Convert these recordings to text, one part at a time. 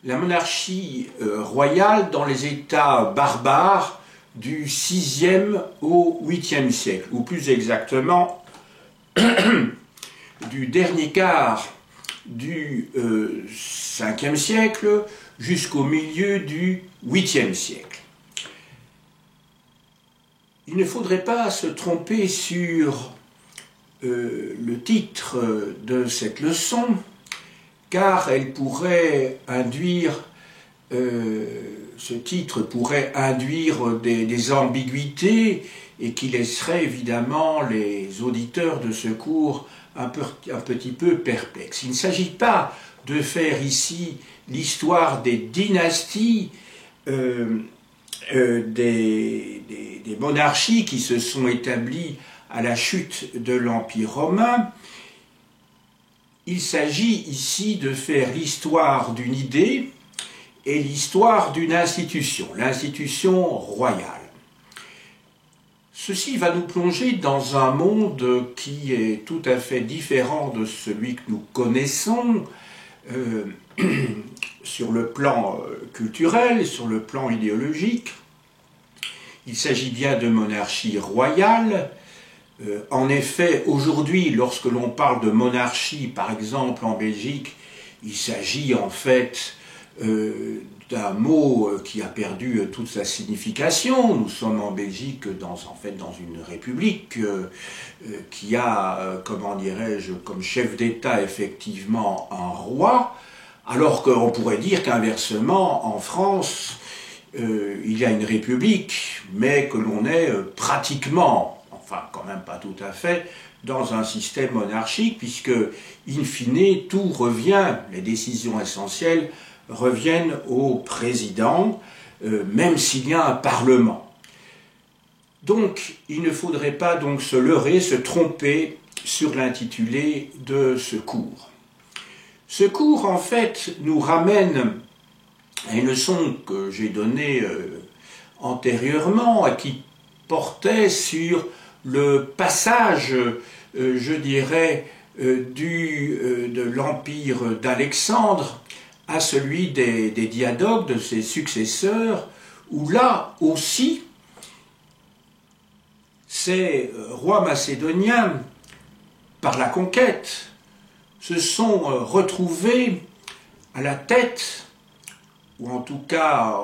la monarchie royale dans les États barbares du 6e au 8e siècle, ou plus exactement du dernier quart du 5e siècle jusqu'au milieu du 8e siècle. Il ne faudrait pas se tromper sur le titre de cette leçon, car elle pourrait induire, ce titre pourrait induire des ambiguïtés et qui laisserait évidemment les auditeurs de ce cours un petit peu perplexes. Il ne s'agit pas de faire ici l'histoire des dynasties, des monarchies qui se sont établies à la chute de l'Empire romain. Il s'agit ici de faire l'histoire d'une idée et l'histoire d'une institution, l'institution royale. Ceci va nous plonger dans un monde qui est tout à fait différent de celui que nous connaissons sur le plan culturel, sur le plan idéologique. Il s'agit bien de monarchie royale. En effet, aujourd'hui, lorsque l'on parle de monarchie, par exemple en Belgique, il s'agit en fait d'un mot qui a perdu toute sa signification. Nous sommes en Belgique dans une république qui a, comment dirais-je, comme chef d'État effectivement un roi, alors qu'on pourrait dire qu'inversement, en France, il y a une république, mais que l'on est pratiquement, enfin quand même pas tout à fait, dans un système monarchique, puisque, in fine, tout revient, les décisions essentielles reviennent au président, même s'il y a un parlement. Donc, il ne faudrait pas donc se leurrer, se tromper sur l'intitulé de ce cours. Ce cours, en fait, nous ramène à une leçon que j'ai donnée antérieurement, et qui portait sur le passage, je dirais, de l'empire d'Alexandre à celui des diadoques, de ses successeurs, où là aussi, ces rois macédoniens, par la conquête, se sont retrouvés à la tête, ou en tout cas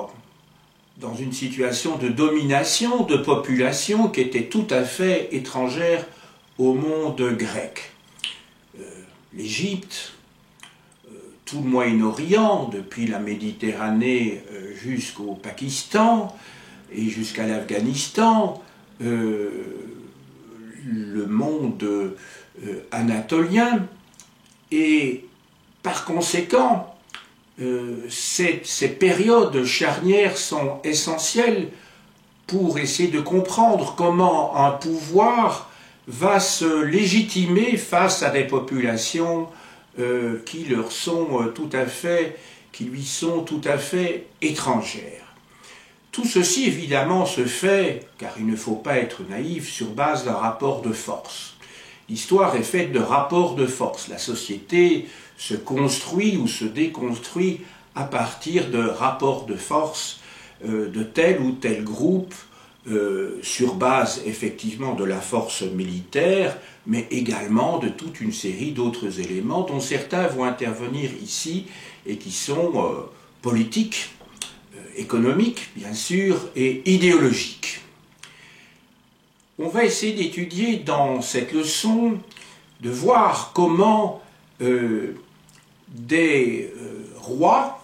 dans une situation de domination de population qui était tout à fait étrangère au monde grec. L'Égypte, tout le Moyen-Orient, depuis la Méditerranée jusqu'au Pakistan et jusqu'à l'Afghanistan, le monde anatolien, et par conséquent, ces périodes charnières sont essentielles pour essayer de comprendre comment un pouvoir va se légitimer face à des populations qui lui sont tout à fait étrangères. Tout ceci, évidemment, se fait, car il ne faut pas être naïf, sur base d'un rapport de force. L'histoire est faite de rapports de force. La société se construit ou se déconstruit à partir de rapports de force de tel ou tel groupe, sur base effectivement de la force militaire, mais également de toute une série d'autres éléments dont certains vont intervenir ici et qui sont politiques, économiques bien sûr, et idéologiques. On va essayer d'étudier dans cette leçon, de voir comment des rois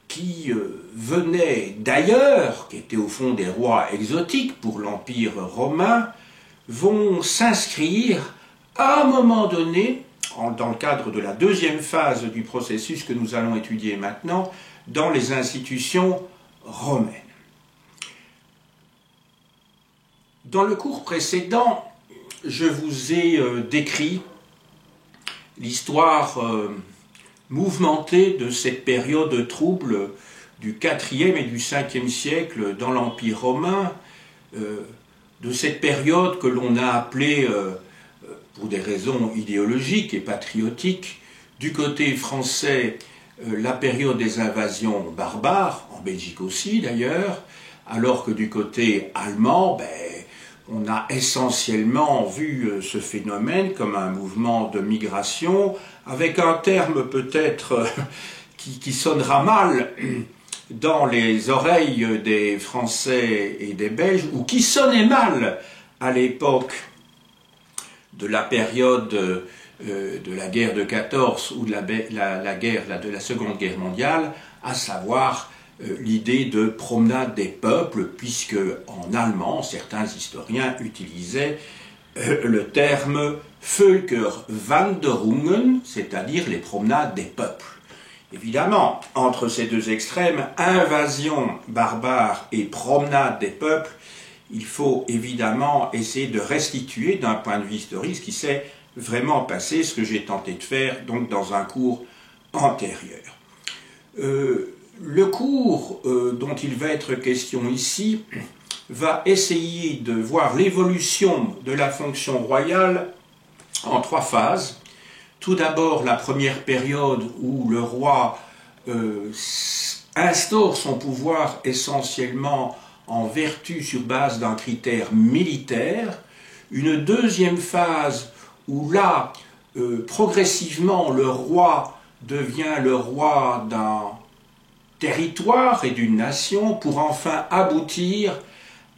qui venaient d'ailleurs, qui étaient au fond des rois exotiques pour l'Empire romain, vont s'inscrire à un moment donné, dans le cadre de la deuxième phase du processus que nous allons étudier maintenant, dans les institutions romaines. Dans le cours précédent, je vous ai décrit l'histoire mouvementée de cette période trouble du IVe et du Ve siècle dans l'Empire romain, de cette période que l'on a appelée, pour des raisons idéologiques et patriotiques, du côté français, la période des invasions barbares, en Belgique aussi d'ailleurs, alors que du côté allemand, on a essentiellement vu ce phénomène comme un mouvement de migration, avec un terme peut-être qui sonnera mal dans les oreilles des Français et des Belges, ou qui sonnait mal à l'époque de la période de la guerre de 14 ou de la Seconde Guerre mondiale, à savoir l'idée de promenade des peuples, puisque en allemand, certains historiens utilisaient le terme Völkerwanderungen, c'est-à-dire les promenades des peuples. Évidemment, entre ces deux extrêmes, invasion barbare et promenade des peuples, il faut évidemment essayer de restituer d'un point de vue historique ce qui s'est vraiment passé, ce que j'ai tenté de faire donc dans un cours antérieur. Le cours dont il va être question ici va essayer de voir l'évolution de la fonction royale en 3 phases. Tout d'abord, la première période où le roi instaure son pouvoir essentiellement en vertu sur base d'un critère militaire. Une deuxième phase où là, progressivement, le roi devient le roi d'un territoire et d'une nation pour enfin aboutir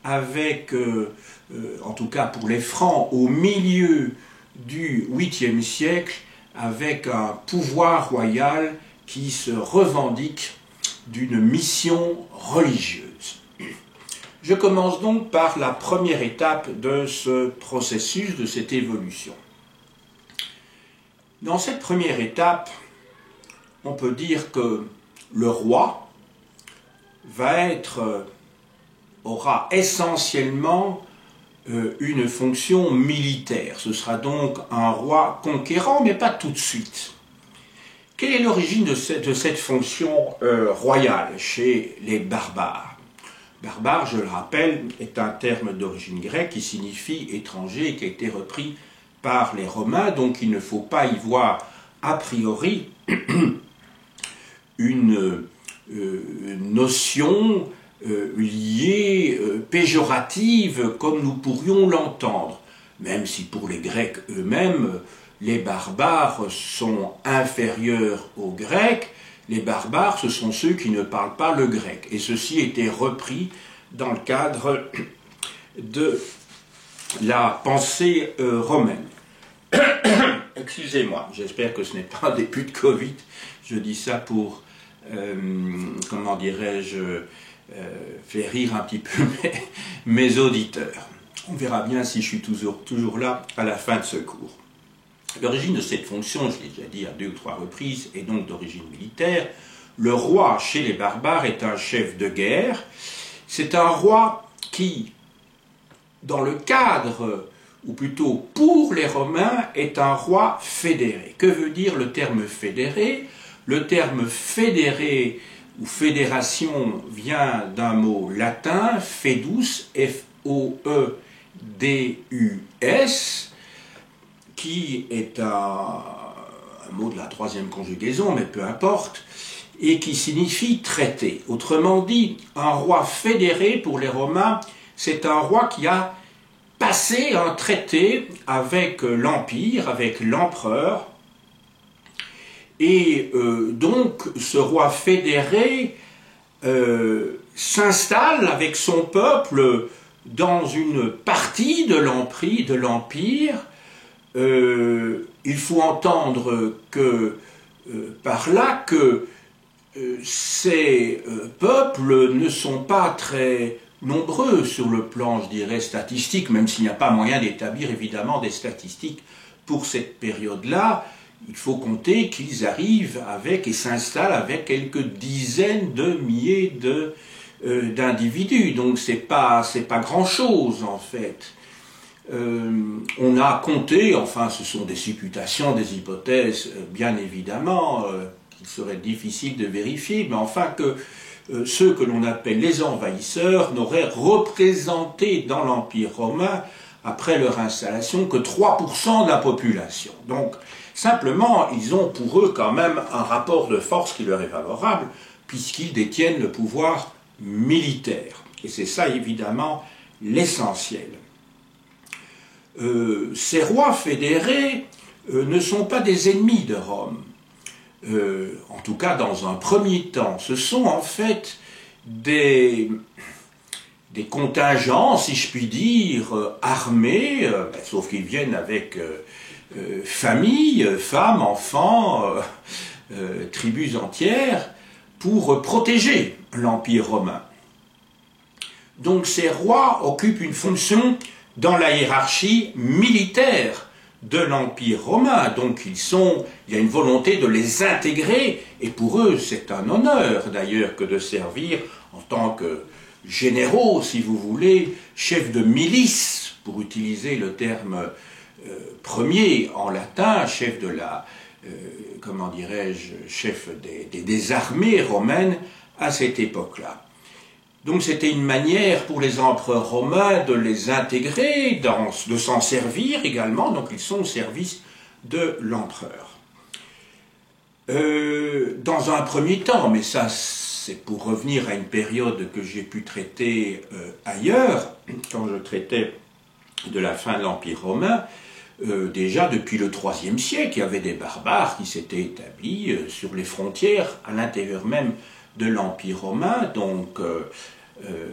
avec, en tout cas pour les Francs, au milieu du 8e siècle, avec un pouvoir royal qui se revendique d'une mission religieuse. Je commence donc par la première étape de ce processus, de cette évolution. Dans cette première étape, on peut dire que le roi aura essentiellement une fonction militaire. Ce sera donc un roi conquérant, mais pas tout de suite. Quelle est l'origine de cette fonction royale chez les barbares? Barbare, je le rappelle, est un terme d'origine grecque qui signifie étranger et qui a été repris par les Romains, donc il ne faut pas y voir a priori une notion liée, péjorative, comme nous pourrions l'entendre, même si pour les Grecs eux-mêmes, les barbares sont inférieurs aux Grecs. Les barbares, ce sont ceux qui ne parlent pas le grec. Et ceci était repris dans le cadre de la pensée romaine. Excusez-moi, j'espère que ce n'est pas un début de Covid. Je dis ça pour, comment dirais-je, faire rire un petit peu mes auditeurs. On verra bien si je suis toujours là à la fin de ce cours. L'origine de cette fonction, je l'ai déjà dit à 2 ou 3 reprises, est donc d'origine militaire. Le roi, chez les barbares, est un chef de guerre. C'est un roi qui, dans le cadre, ou plutôt pour les Romains, est un roi fédéré. Que veut dire le terme fédéré? Le terme fédéré ou fédération vient d'un mot latin, fedus, F-O-E-D-U-S, qui est un mot de la 3e conjugaison, mais peu importe, et qui signifie traité. Autrement dit, un roi fédéré pour les Romains, c'est un roi qui a passé un traité avec l'Empire, avec l'empereur, et donc ce roi fédéré s'installe avec son peuple dans une partie de l'Empire. Il faut entendre que par là que ces peuples ne sont pas très nombreux sur le plan, je dirais, statistique, même s'il n'y a pas moyen d'établir évidemment des statistiques pour cette période-là. Il faut compter qu'ils arrivent avec et s'installent avec quelques dizaines de milliers d'individus. Donc c'est pas grand-chose en fait. On a compté, enfin ce sont des supputations, des hypothèses, bien évidemment, qu'il serait difficile de vérifier, mais enfin que ceux que l'on appelle les envahisseurs n'auraient représenté dans l'Empire romain, après leur installation, que 3% de la population. Donc Simplement, ils ont pour eux quand même un rapport de force qui leur est favorable, puisqu'ils détiennent le pouvoir militaire. Et c'est ça, évidemment, l'essentiel. Ces rois fédérés ne sont pas des ennemis de Rome. En tout cas, dans un premier temps, ce sont en fait des contingents, si je puis dire, armés, sauf qu'ils viennent avec famille, femmes, enfants, tribus entières, pour protéger l'Empire romain. Donc ces rois occupent une fonction dans la hiérarchie militaire de l'Empire romain. Donc il y a une volonté de les intégrer, et pour eux c'est un honneur d'ailleurs que de servir en tant que généraux, si vous voulez, chefs de milice, pour utiliser le terme premier en latin, chef de la, comment dirais-je, chef des armées romaines à cette époque-là. Donc c'était une manière pour les empereurs romains de les intégrer, de s'en servir également, donc ils sont au service de l'empereur. Dans un premier temps, mais ça c'est pour revenir à une période que j'ai pu traiter ailleurs, quand je traitais de la fin de l'Empire romain, déjà depuis le IIIe siècle, il y avait des barbares qui s'étaient établis sur les frontières, à l'intérieur même de l'Empire romain, donc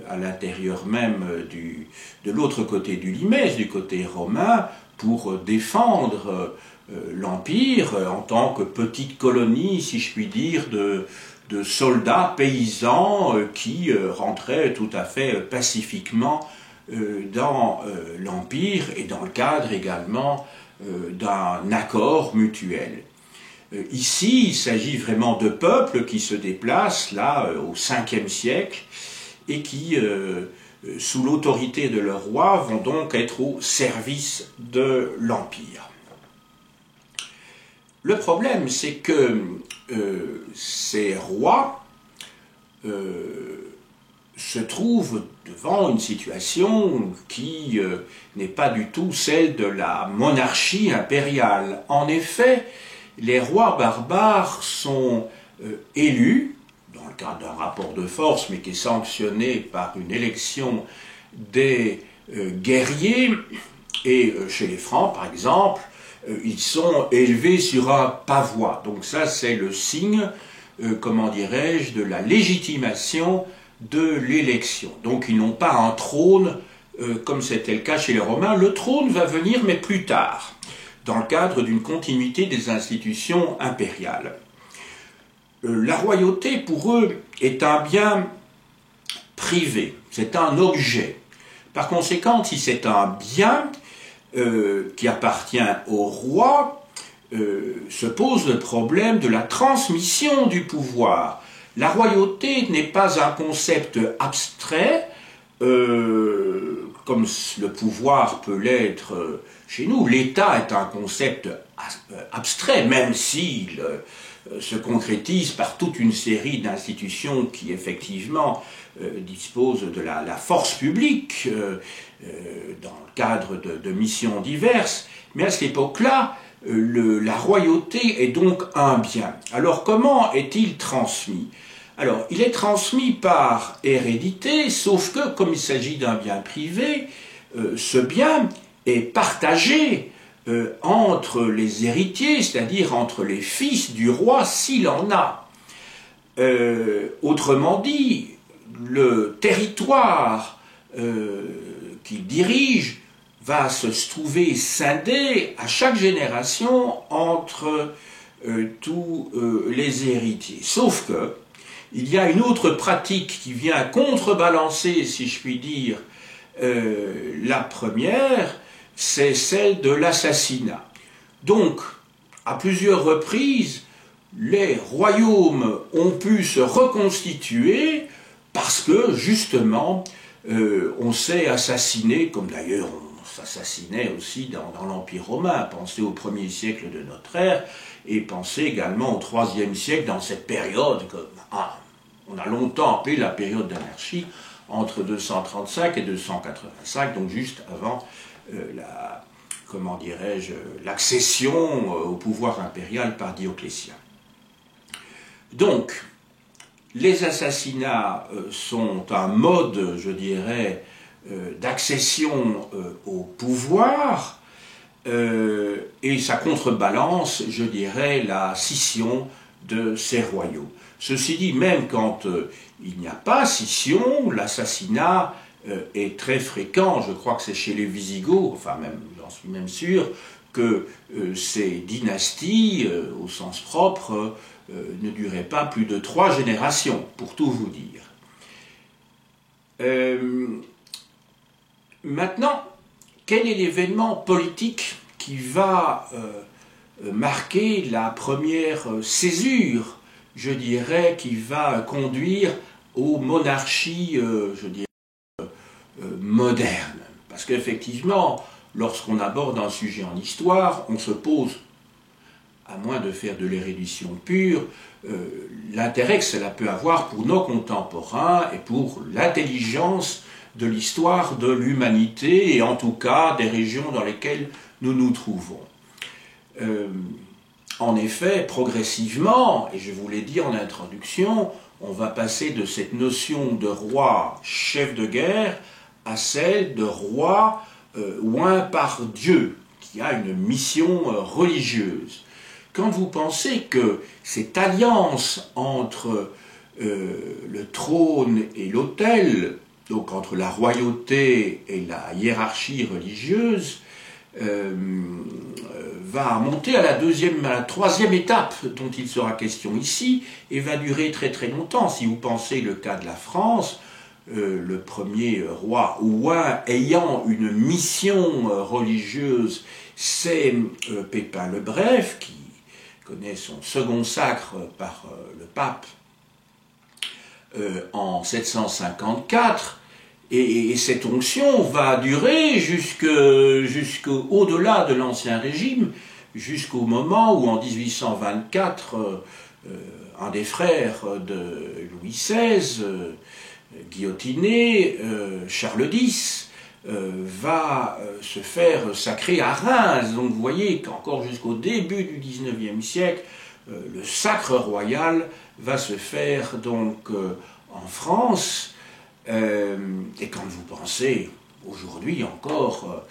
à l'intérieur même de l'autre côté du Limès, du côté romain, pour défendre l'Empire en tant que petite colonie, si je puis dire, de soldats paysans qui rentraient tout à fait pacifiquement dans l'Empire et dans le cadre également d'un accord mutuel. Ici, il s'agit vraiment de peuples qui se déplacent là au 5e siècle et qui, sous l'autorité de leur roi, vont donc être au service de l'Empire. Le problème, c'est que ces rois se trouvent devant une situation qui n'est pas du tout celle de la monarchie impériale. En effet, les rois barbares sont élus, dans le cadre d'un rapport de force, mais qui est sanctionné par une élection des guerriers, et chez les Francs, par exemple, ils sont élevés sur un pavois. Donc ça, c'est le signe, comment dirais-je, de la légitimation de l'élection. Donc ils n'ont pas un trône, comme c'était le cas chez les Romains. Le trône va venir, mais plus tard, dans le cadre d'une continuité des institutions impériales. La royauté, pour eux, est un bien privé, c'est un objet. Par conséquent, si c'est un bien qui appartient au roi, se pose le problème de la transmission du pouvoir. La royauté n'est pas un concept abstrait, comme le pouvoir peut l'être chez nous. L'État est un concept abstrait, même s'il se concrétise par toute une série d'institutions qui, effectivement, disposent de la force publique dans le cadre de missions diverses. Mais à cette époque-là, la royauté est donc un bien. Alors, comment est-il transmis ? Alors, il est transmis par hérédité, sauf que, comme il s'agit d'un bien privé, ce bien est partagé entre les héritiers, c'est-à-dire entre les fils du roi, s'il en a. Autrement dit, le territoire qu'il dirige va se trouver scindé à chaque génération entre tous les héritiers. Sauf que il y a une autre pratique qui vient contrebalancer, si je puis dire, la première, c'est celle de l'assassinat. Donc, à plusieurs reprises, les royaumes ont pu se reconstituer parce que, justement, on s'est assassiné, comme d'ailleurs on s'assassinait aussi dans l'Empire romain. Pensez au 1er siècle de notre ère, et pensez également au 3e siècle, dans cette période on a longtemps appelé la période d'anarchie, entre 235 et 285, donc juste avant comment dirais-je, l'accession au pouvoir impérial par Dioclétien. Donc, les assassinats sont un mode, je dirais, d'accession au pouvoir, et ça contrebalance, je dirais, la scission de ces royaumes. Ceci dit, même quand il n'y a pas scission, l'assassinat est très fréquent. Je crois que c'est chez les Wisigoths, enfin même, j'en suis même sûr, que ces dynasties, au sens propre, ne duraient pas plus de 3 générations, pour tout vous dire. Maintenant, quel est l'événement politique qui va marquer la première césure, je dirais, qui va conduire aux monarchies, je dirais, modernes? Parce qu'effectivement, lorsqu'on aborde un sujet en histoire, on se pose, à moins de faire de l'érudition pure, l'intérêt que cela peut avoir pour nos contemporains et pour l'intelligence de l'histoire de l'humanité, et en tout cas des régions dans lesquelles nous nous trouvons. En effet, progressivement, et je vous l'ai dit en introduction, on va passer de cette notion de roi chef de guerre à celle de roi oint par Dieu, qui a une mission religieuse. Quand vous pensez que cette alliance entre le trône et l'autel, donc entre la royauté et la hiérarchie religieuse, va monter à la troisième étape dont il sera question ici, et va durer très très longtemps. Si vous pensez le cas de la France, le premier roi oint ayant une mission religieuse, c'est Pépin le Bref, qui connaît son second sacre par le pape en 754, et cette onction va durer jusqu'au-delà de l'Ancien Régime, jusqu'au moment où en 1824, un des frères de Louis XVI, guillotiné, Charles X, va se faire sacrer à Reims. Donc vous voyez qu'encore jusqu'au début du XIXe siècle, le sacre royal va se faire donc en France. Et quand vous pensez aujourd'hui encore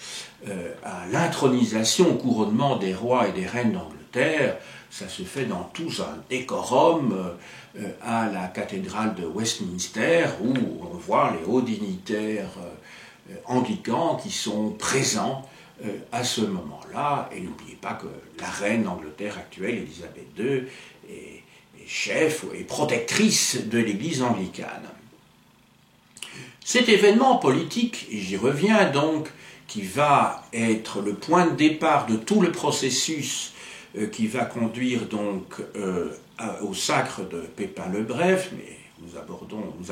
à l'intronisation, au couronnement des rois et des reines d'Angleterre, ça se fait dans tout un décorum à la cathédrale de Westminster, où on voit les hauts dignitaires anglicans qui sont présents à ce moment-là. Et n'oubliez pas que la reine d'Angleterre actuelle, Élisabeth II, est chef et protectrice de l'Église anglicane. Cet événement politique, et j'y reviens donc, qui va être le point de départ de tout le processus qui va conduire donc au sacre de Pépin le Bref, mais nous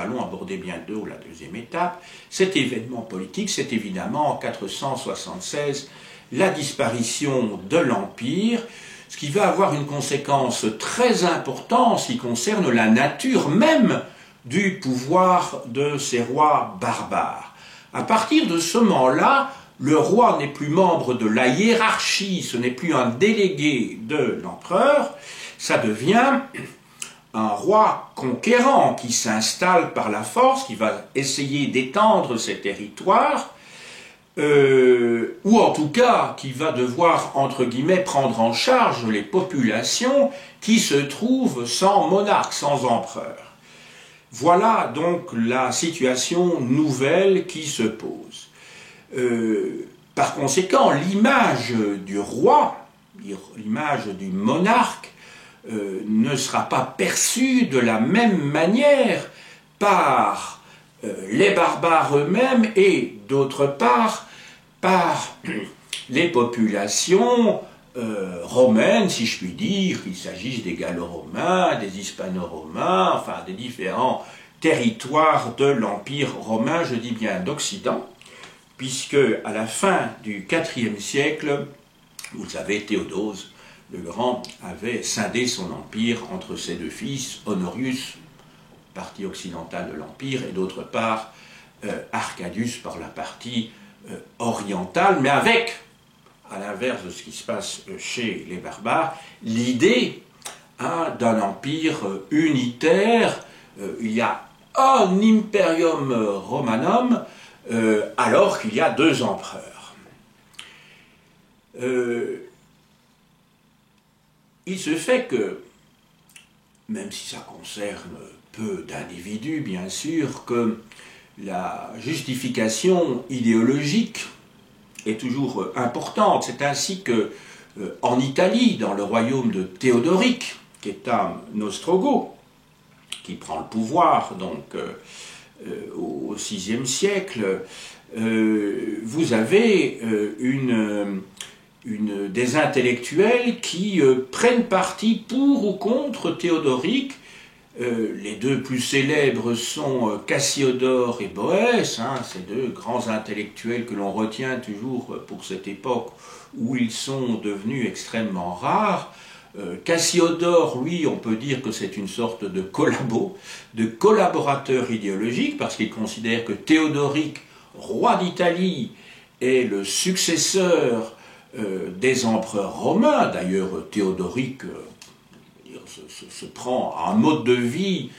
allons aborder bientôt la deuxième étape. Cet événement politique, c'est évidemment en 476 la disparition de l'Empire, ce qui va avoir une conséquence très importante en ce qui concerne la nature même du pouvoir de ces rois barbares. À partir de ce moment-là, le roi n'est plus membre de la hiérarchie, ce n'est plus un délégué de l'empereur, ça devient un roi conquérant qui s'installe par la force, qui va essayer d'étendre ses territoires, ou en tout cas qui va devoir, entre guillemets, prendre en charge les populations qui se trouvent sans monarque, sans empereur. Voilà donc la situation nouvelle qui se pose. Par conséquent, l'image du roi, l'image du monarque, ne sera pas perçue de la même manière par les barbares eux-mêmes et d'autre part par les populations romaines, si je puis dire, qu'il s'agisse des Gallo-romains, des Hispano-romains, enfin des différents territoires de l'Empire romain, je dis bien d'Occident, puisque à la fin du IVe siècle, vous savez, Théodose le Grand avait scindé son empire entre ses deux fils, Honorius, partie occidentale de l'empire, et d'autre part à l'inverse de ce qui se passe chez les barbares, l'idée d'un empire unitaire. Il y a un imperium romanum, alors qu'il y a deux empereurs. Il se fait que, même si ça concerne peu d'individus, bien sûr, que la justification idéologique est toujours importante. C'est ainsi que, en Italie, dans le royaume de Théodoric, qui est un Ostrogoth, qui prend le pouvoir donc au VIe siècle, vous avez des intellectuels qui prennent parti pour ou contre Théodoric. Les deux plus célèbres sont Cassiodore et Boès, ces deux grands intellectuels que l'on retient toujours pour cette époque où ils sont devenus extrêmement rares. Cassiodore, lui, on peut dire que c'est une sorte de collaborateur idéologique, parce qu'il considère que Théodoric, roi d'Italie, est le successeur des empereurs romains. D'ailleurs, Théodoric se prend un mode de vie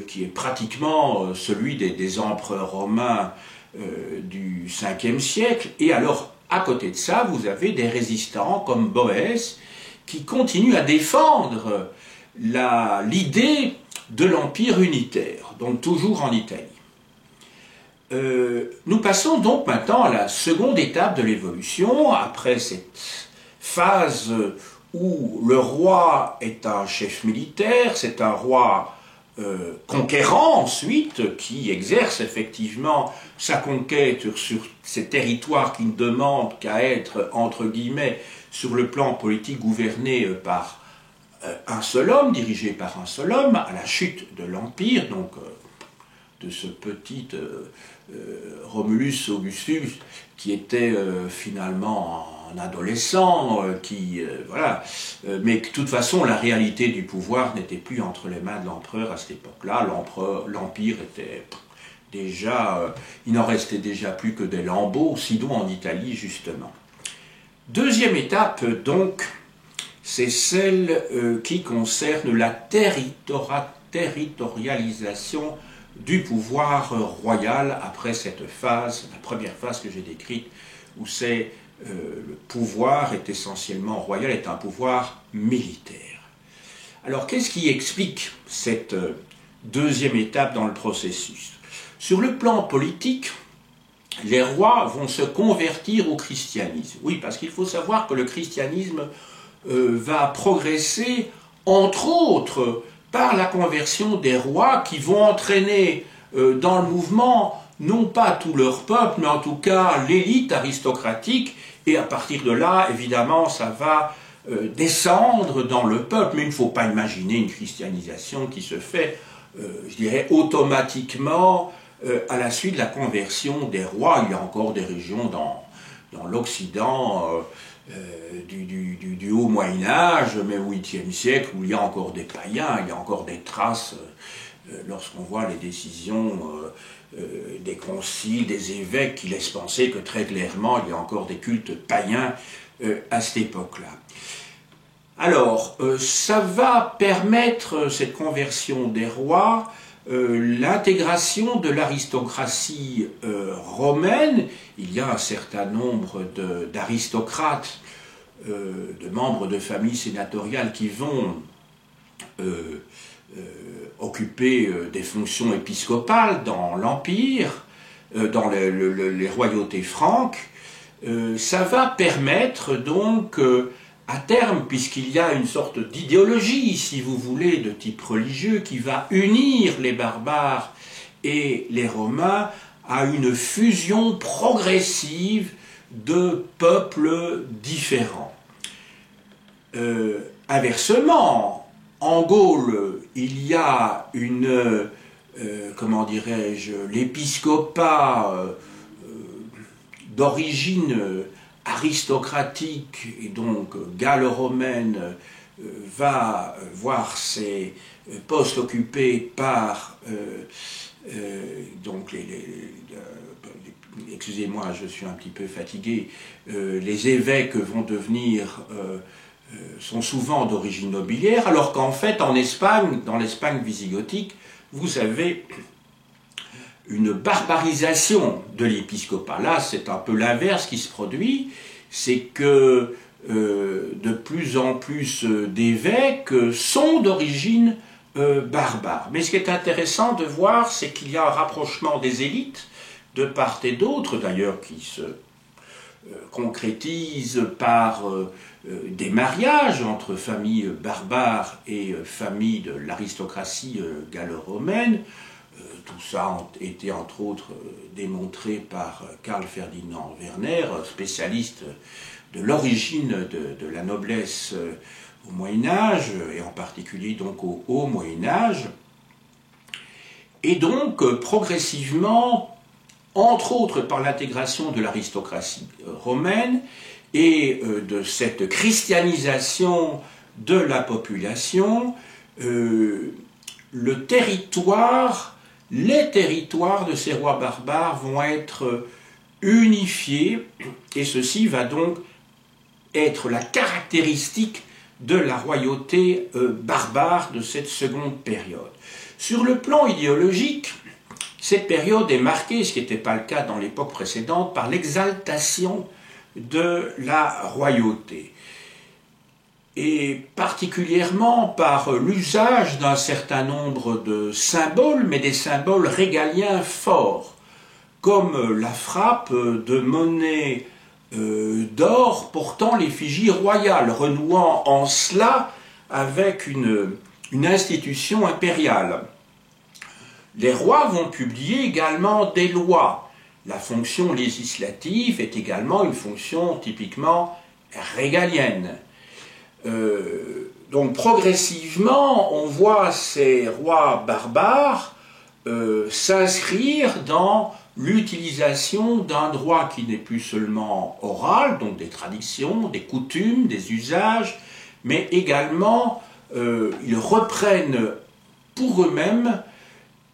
qui est pratiquement celui des empereurs romains du 5e siècle. Et alors, à côté de ça, vous avez des résistants comme Boès, qui continue à défendre l'idée de l'empire unitaire, donc toujours en Italie. Nous passons donc maintenant à la seconde étape de l'évolution, après cette phase où le roi est un chef militaire, c'est un roi conquérant ensuite, qui exerce effectivement sa conquête sur ces territoires qui ne demandent qu'à être, entre guillemets, sur le plan politique gouverné par un seul homme, dirigé par un seul homme, à la chute de l'Empire, donc de ce petit Romulus Augustus, qui était finalement un adolescent, mais que de toute façon la réalité du pouvoir n'était plus entre les mains de l'empereur à cette époque-là. L'Empire était déjà, il n'en restait déjà plus que des lambeaux, sinon en Italie justement. Deuxième étape, donc, c'est celle qui concerne la territorialisation du pouvoir royal après cette phase, la première phase que j'ai décrite, où le pouvoir est essentiellement royal, est un pouvoir militaire. Alors, qu'est-ce qui explique cette deuxième étape dans le processus? Sur le plan politique, les rois vont se convertir au christianisme. Oui, parce qu'il faut savoir que le christianisme va progresser, entre autres, par la conversion des rois qui vont entraîner dans le mouvement, non pas tout leur peuple, mais en tout cas l'élite aristocratique, et à partir de là, évidemment, ça va descendre dans le peuple, mais il ne faut pas imaginer une christianisation qui se fait, je dirais, automatiquement, à la suite de la conversion des rois. Il y a encore des régions dans l'Occident du haut Moyen-Âge, mais au 8e siècle, où il y a encore des païens, il y a encore des traces, lorsqu'on voit les décisions des conciles, des évêques, qui laissent penser que très clairement, il y a encore des cultes païens à cette époque-là. Alors, ça va permettre, cette conversion des rois, l'intégration de l'aristocratie romaine. Il y a un certain nombre d'aristocrates, de membres de familles sénatoriales qui vont occuper des fonctions épiscopales dans l'Empire, dans les royautés franques. Ça va permettre donc à terme, puisqu'il y a une sorte d'idéologie, si vous voulez, de type religieux, qui va unir les barbares et les Romains à une fusion progressive de peuples différents. Inversement, en Gaule, il y a l'épiscopat d'origine aristocratique, et donc gallo-romaine, va voir ses postes occupés par excusez-moi, je suis un petit peu fatigué, les évêques vont devenir, sont souvent d'origine nobiliaire, alors qu'en fait, en Espagne, dans l'Espagne visigothique, vous avez une barbarisation de l'épiscopat. Là, c'est un peu l'inverse qui se produit, c'est que de plus en plus d'évêques sont d'origine barbare. Mais ce qui est intéressant de voir, c'est qu'il y a un rapprochement des élites, de part et d'autre, d'ailleurs, qui se concrétise par des mariages entre familles barbares et familles de l'aristocratie gallo-romaine. Tout ça a été entre autres démontré par Karl Ferdinand Werner, spécialiste de l'origine de la noblesse au Moyen-Âge, et en particulier donc au Haut Moyen-Âge. Et donc, progressivement, entre autres par l'intégration de l'aristocratie romaine et de cette christianisation de la population, les territoires de ces rois barbares vont être unifiés, et ceci va donc être la caractéristique de la royauté barbare de cette seconde période. Sur le plan idéologique, cette période est marquée, ce qui n'était pas le cas dans l'époque précédente, par l'exaltation de la royauté, et particulièrement par l'usage d'un certain nombre de symboles, mais des symboles régaliens forts, comme la frappe de monnaies d'or portant l'effigie royale, renouant en cela avec une institution impériale. Les rois vont publier également des lois. La fonction législative est également une fonction typiquement régalienne. Donc progressivement, on voit ces rois barbares s'inscrire dans l'utilisation d'un droit qui n'est plus seulement oral, donc des traditions, des coutumes, des usages, mais également ils reprennent pour eux-mêmes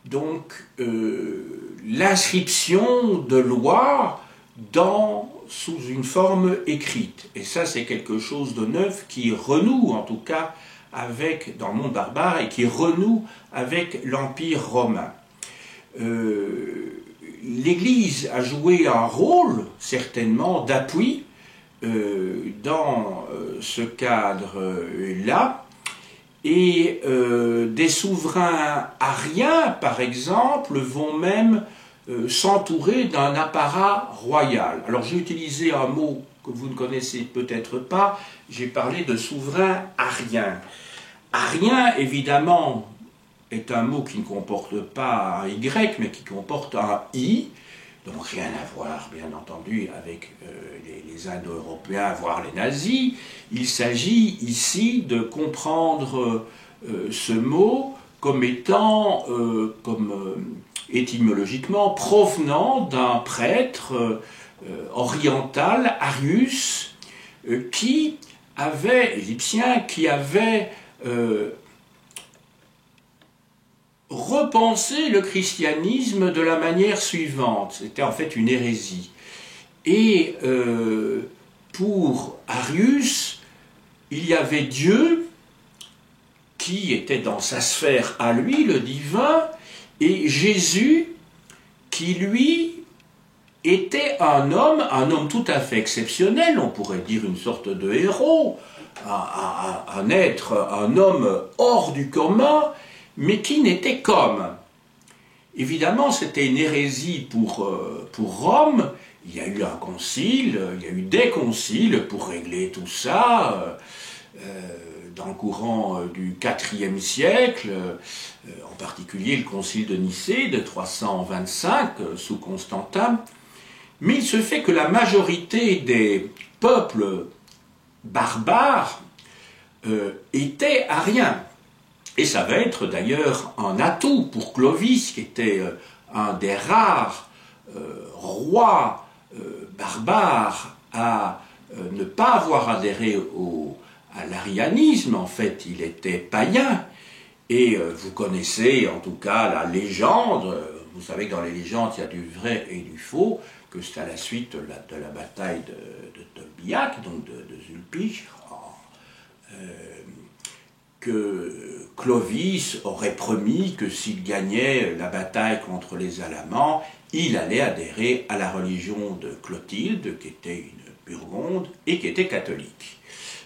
donc l'inscription de lois sous une forme écrite. Et ça, c'est quelque chose de neuf qui renoue, en tout cas, dans le monde barbare, et qui renoue avec l'Empire romain. L'Église a joué un rôle, certainement, d'appui dans ce cadre-là, et des souverains ariens, par exemple, vont même s'entourer d'un apparat royal. Alors j'ai utilisé un mot que vous ne connaissez peut-être pas, j'ai parlé de souverain arien. Arien, évidemment, est un mot qui ne comporte pas un Y, mais qui comporte un I, donc rien à voir, bien entendu, avec les Indo-Européens, voire les nazis. Il s'agit ici de comprendre ce mot comme étant, étymologiquement, provenant d'un prêtre oriental, Arius, égyptien, qui avait repensé le christianisme de la manière suivante. C'était en fait une hérésie. Et pour Arius, il y avait Dieu qui était dans sa sphère à lui, le divin, et Jésus qui, lui, était un homme tout à fait exceptionnel, on pourrait dire une sorte de héros, un homme hors du commun, mais qui n'était qu'homme. Évidemment, c'était une hérésie pour Rome. Il y a eu un concile, il y a eu des conciles pour régler tout ça, dans le courant du IVe siècle, en particulier le concile de Nicée de 325 sous Constantin. Mais il se fait que la majorité des peuples barbares étaient ariens. Et ça va être d'ailleurs un atout pour Clovis, qui était un des rares rois barbares à ne pas avoir adhéré à l'arianisme. En fait, il était païen. Et vous connaissez en tout cas la légende, vous savez que dans les légendes il y a du vrai et du faux, que c'est à la suite de la bataille de Tolbiac, donc de Zülpich, que Clovis aurait promis que s'il gagnait la bataille contre les Alamans, il allait adhérer à la religion de Clotilde, qui était une Burgonde et qui était catholique.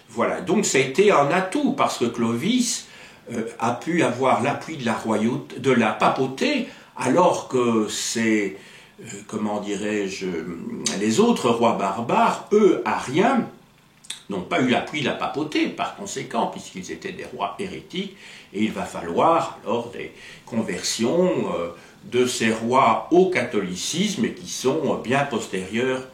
Voilà, donc ça a été un atout, parce que Clovis a pu avoir l'appui de la royauté, de la papauté, alors que c'est, comment dirais-je, les autres rois barbares, eux, ariens, n'ont pas eu l'appui de la papauté, par conséquent, puisqu'ils étaient des rois hérétiques, et il va falloir alors des conversions de ces rois au catholicisme, qui sont bien postérieurs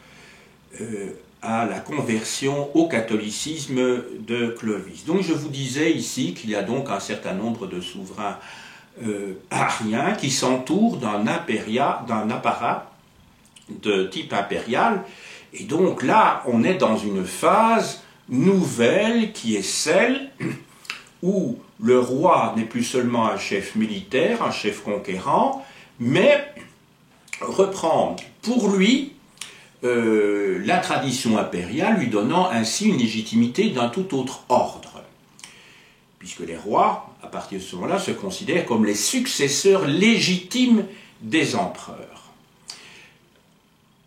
à la conversion au catholicisme de Clovis. Donc je vous disais ici qu'il y a donc un certain nombre de souverains ariens qui s'entourent d'un apparat de type impérial, et donc là on est dans une phase nouvelle qui est celle où le roi n'est plus seulement un chef militaire, un chef conquérant, mais reprend pour lui la tradition impériale, lui donnant ainsi une légitimité d'un tout autre ordre. Puisque les rois, à partir de ce moment-là, se considèrent comme les successeurs légitimes des empereurs.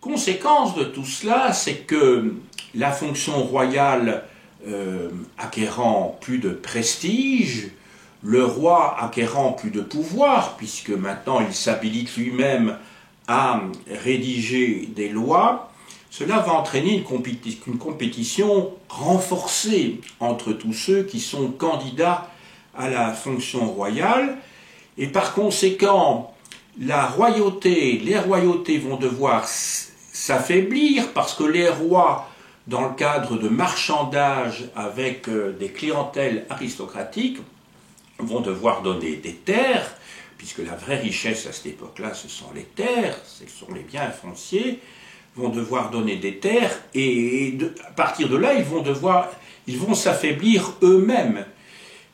Conséquence de tout cela, c'est que la fonction royale acquérant plus de prestige, le roi acquérant plus de pouvoir, puisque maintenant il s'habilite lui-même à rédiger des lois, cela va entraîner une compétition renforcée entre tous ceux qui sont candidats à la fonction royale, et par conséquent, les royautés vont devoir s'affaiblir, parce que les rois, dans le cadre de marchandage avec des clientèles aristocratiques, vont devoir donner des terres, puisque la vraie richesse à cette époque-là, ce sont les terres, ce sont les biens fonciers, vont devoir donner des terres, et à partir de là, ils vont s'affaiblir eux-mêmes.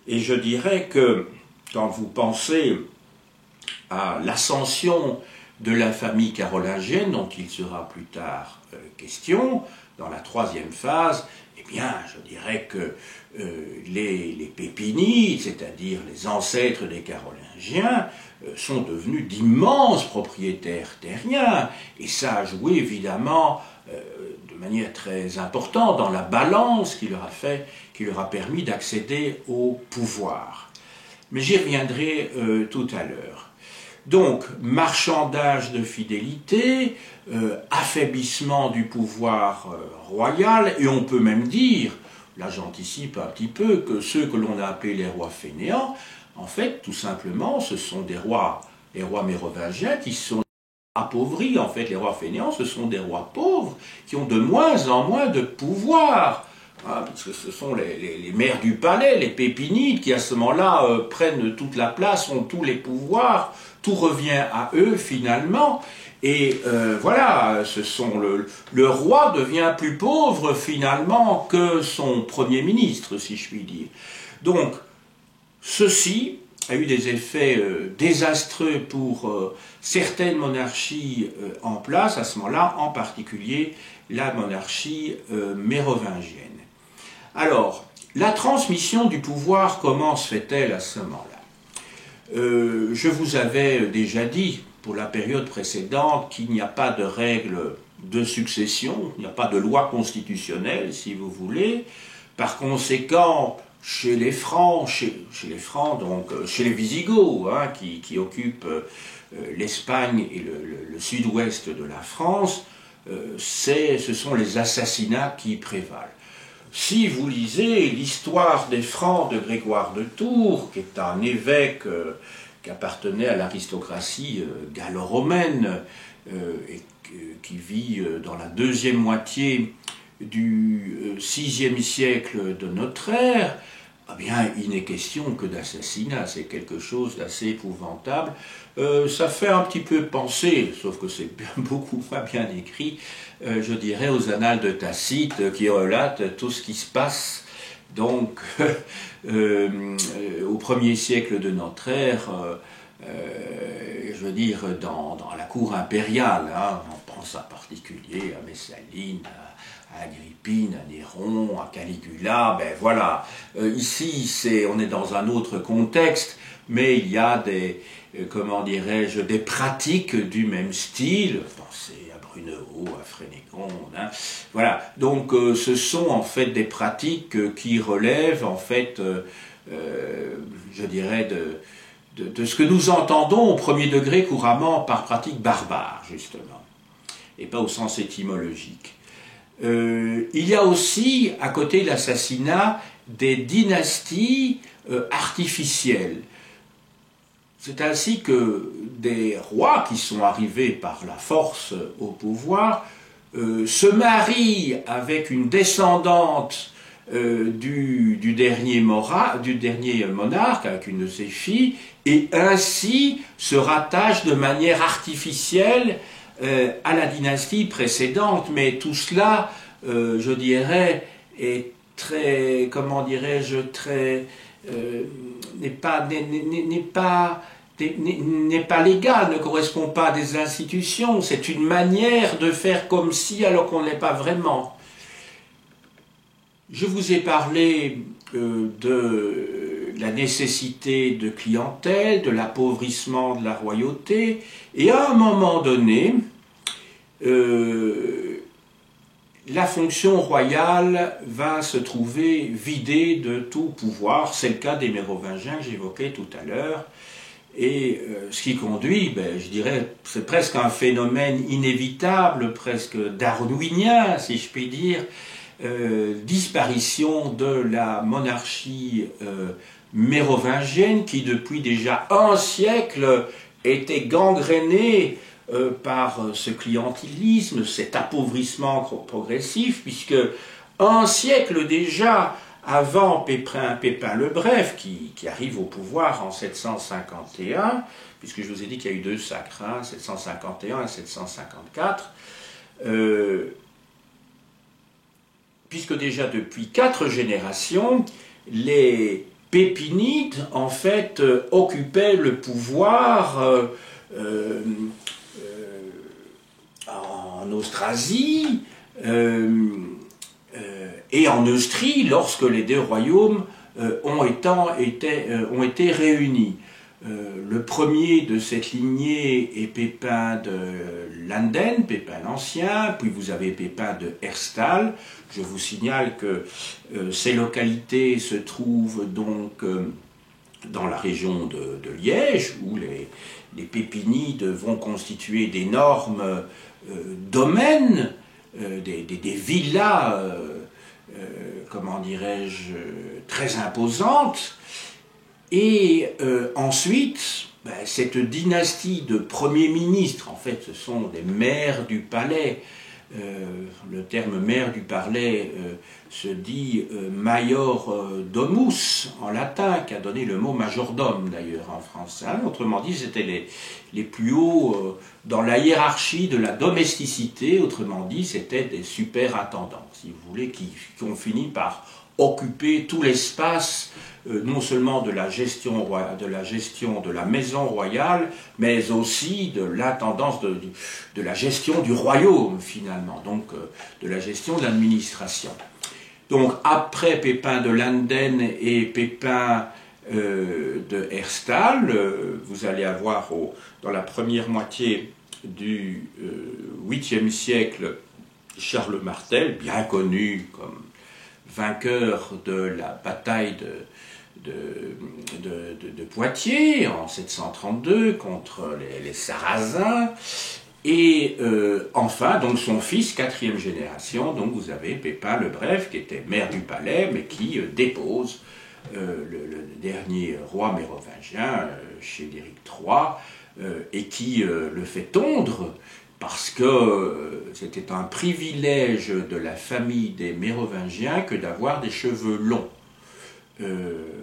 Et je dirais que, quand vous pensez à l'ascension de la famille carolingienne, dont il sera plus tard question, dans la troisième phase, eh bien, je dirais que les Pépinides, c'est-à-dire les ancêtres des Carolingiens, sont devenus d'immenses propriétaires terriens, et ça a joué évidemment de manière très importante dans la balance qui leur a permis d'accéder au pouvoir. Mais j'y reviendrai tout à l'heure. Donc, marchandage de fidélité, affaiblissement du pouvoir royal, et on peut même dire, là j'anticipe un petit peu, que ceux que l'on a appelés les rois fainéants, en fait, tout simplement, ce sont les rois mérovingiens qui sont appauvris. En fait, les rois fainéants, ce sont des rois pauvres qui ont de moins en moins de pouvoir. Hein, parce que ce sont les maires du palais, les Pépinides, qui à ce moment-là prennent toute la place, ont tous les pouvoirs, tout revient à eux finalement. Et voilà, le roi devient plus pauvre finalement que son premier ministre, si je puis dire. Donc, ceci a eu des effets désastreux pour certaines monarchies en place à ce moment-là, en particulier la monarchie mérovingienne. Alors, la transmission du pouvoir, comment se fait-elle à ce moment-là? Je vous avais déjà dit, pour la période précédente, qu'il n'y a pas de règle de succession, il n'y a pas de loi constitutionnelle, si vous voulez. Par conséquent, chez les Francs, donc chez les Visigoths, hein, qui occupent l'Espagne et le sud-ouest de la France, ce sont les assassinats qui prévalent. Si vous lisez l'histoire des Francs de Grégoire de Tours, qui est un évêque qui appartenait à l'aristocratie gallo-romaine et qui vit dans la deuxième moitié du VIe siècle de notre ère, eh bien, il n'est question que d'assassinat, c'est quelque chose d'assez épouvantable. Ça fait un petit peu penser, sauf que c'est beaucoup moins bien écrit, je dirais, aux annales de Tacite, qui relatent tout ce qui se passe donc au 1er siècle de notre ère, je veux dire, dans la cour impériale, hein, pense en particulier à Messaline, à Agrippine, à Néron, à Caligula, ben voilà. Ici, on est dans un autre contexte, mais il y a des, comment dirais-je, des pratiques du même style. Pensez à Brunehaut, à Frénégonde, hein. Voilà. Donc, ce sont en fait des pratiques qui relèvent, en fait, je dirais, de ce que nous entendons au premier degré couramment par pratique barbare, justement, et pas au sens étymologique. Il y a aussi, à côté de l'assassinat, des dynasties artificielles. C'est ainsi que des rois qui sont arrivés par la force au pouvoir se marient avec une descendante du dernier monarque, avec une de ses filles, et ainsi se rattachent de manière artificielle à la dynastie précédente. Mais tout cela, je dirais, est très, comment dirais-je, très, n'est pas légal, ne correspond pas à des institutions. C'est une manière de faire comme si, alors qu'on n'est pas vraiment. Je vous ai parlé de la nécessité de clientèle, de l'appauvrissement de la royauté, et à un moment donné, la fonction royale va se trouver vidée de tout pouvoir. C'est le cas des Mérovingiens que j'évoquais tout à l'heure. Et ce qui conduit, je dirais, c'est presque un phénomène inévitable, presque darwinien, si je puis dire, disparition de la monarchie mérovingienne qui, depuis déjà un siècle, était gangrénée par ce clientélisme, cet appauvrissement progressif, puisque un siècle déjà avant Pépin le Bref, qui arrive au pouvoir en 751, puisque je vous ai dit qu'il y a eu deux sacres, 751 et 754, puisque déjà depuis 4 générations, les Pépinides, en fait, occupaient le pouvoir en Austrasie et en Neustrie lorsque les deux royaumes ont été réunis. Le premier de cette lignée est Pépin de Landen, Pépin l'Ancien, puis vous avez Pépin de Herstal. Je vous signale que ces localités se trouvent donc dans la région de Liège, où les Pépinides vont constituer d'énormes domaines, des villas, comment dirais-je, très imposantes. Et ensuite, cette dynastie de premiers ministres, en fait ce sont des maires du palais, le terme maire du palais se dit major domus en latin, qui a donné le mot majordome d'ailleurs en français. Autrement dit, c'était les plus hauts dans la hiérarchie de la domesticité, autrement dit, c'était des superintendants, si vous voulez, qui ont fini par occuper tout l'espace, non seulement de la gestion de la maison royale, mais aussi de l'intendance de la gestion du royaume, finalement, donc de la gestion de l'administration. Donc, après Pépin de Landen et Pépin de Herstal, vous allez avoir dans la première moitié du 8e siècle Charles Martel, bien connu comme vainqueur de la bataille de Poitiers en 732 contre les Sarrasins, et enfin donc son fils, 4e génération, donc vous avez Pépin le Bref qui était maire du palais mais qui dépose le dernier roi mérovingien, Childéric III, et qui le fait tondre parce que c'était un privilège de la famille des Mérovingiens que d'avoir des cheveux longs.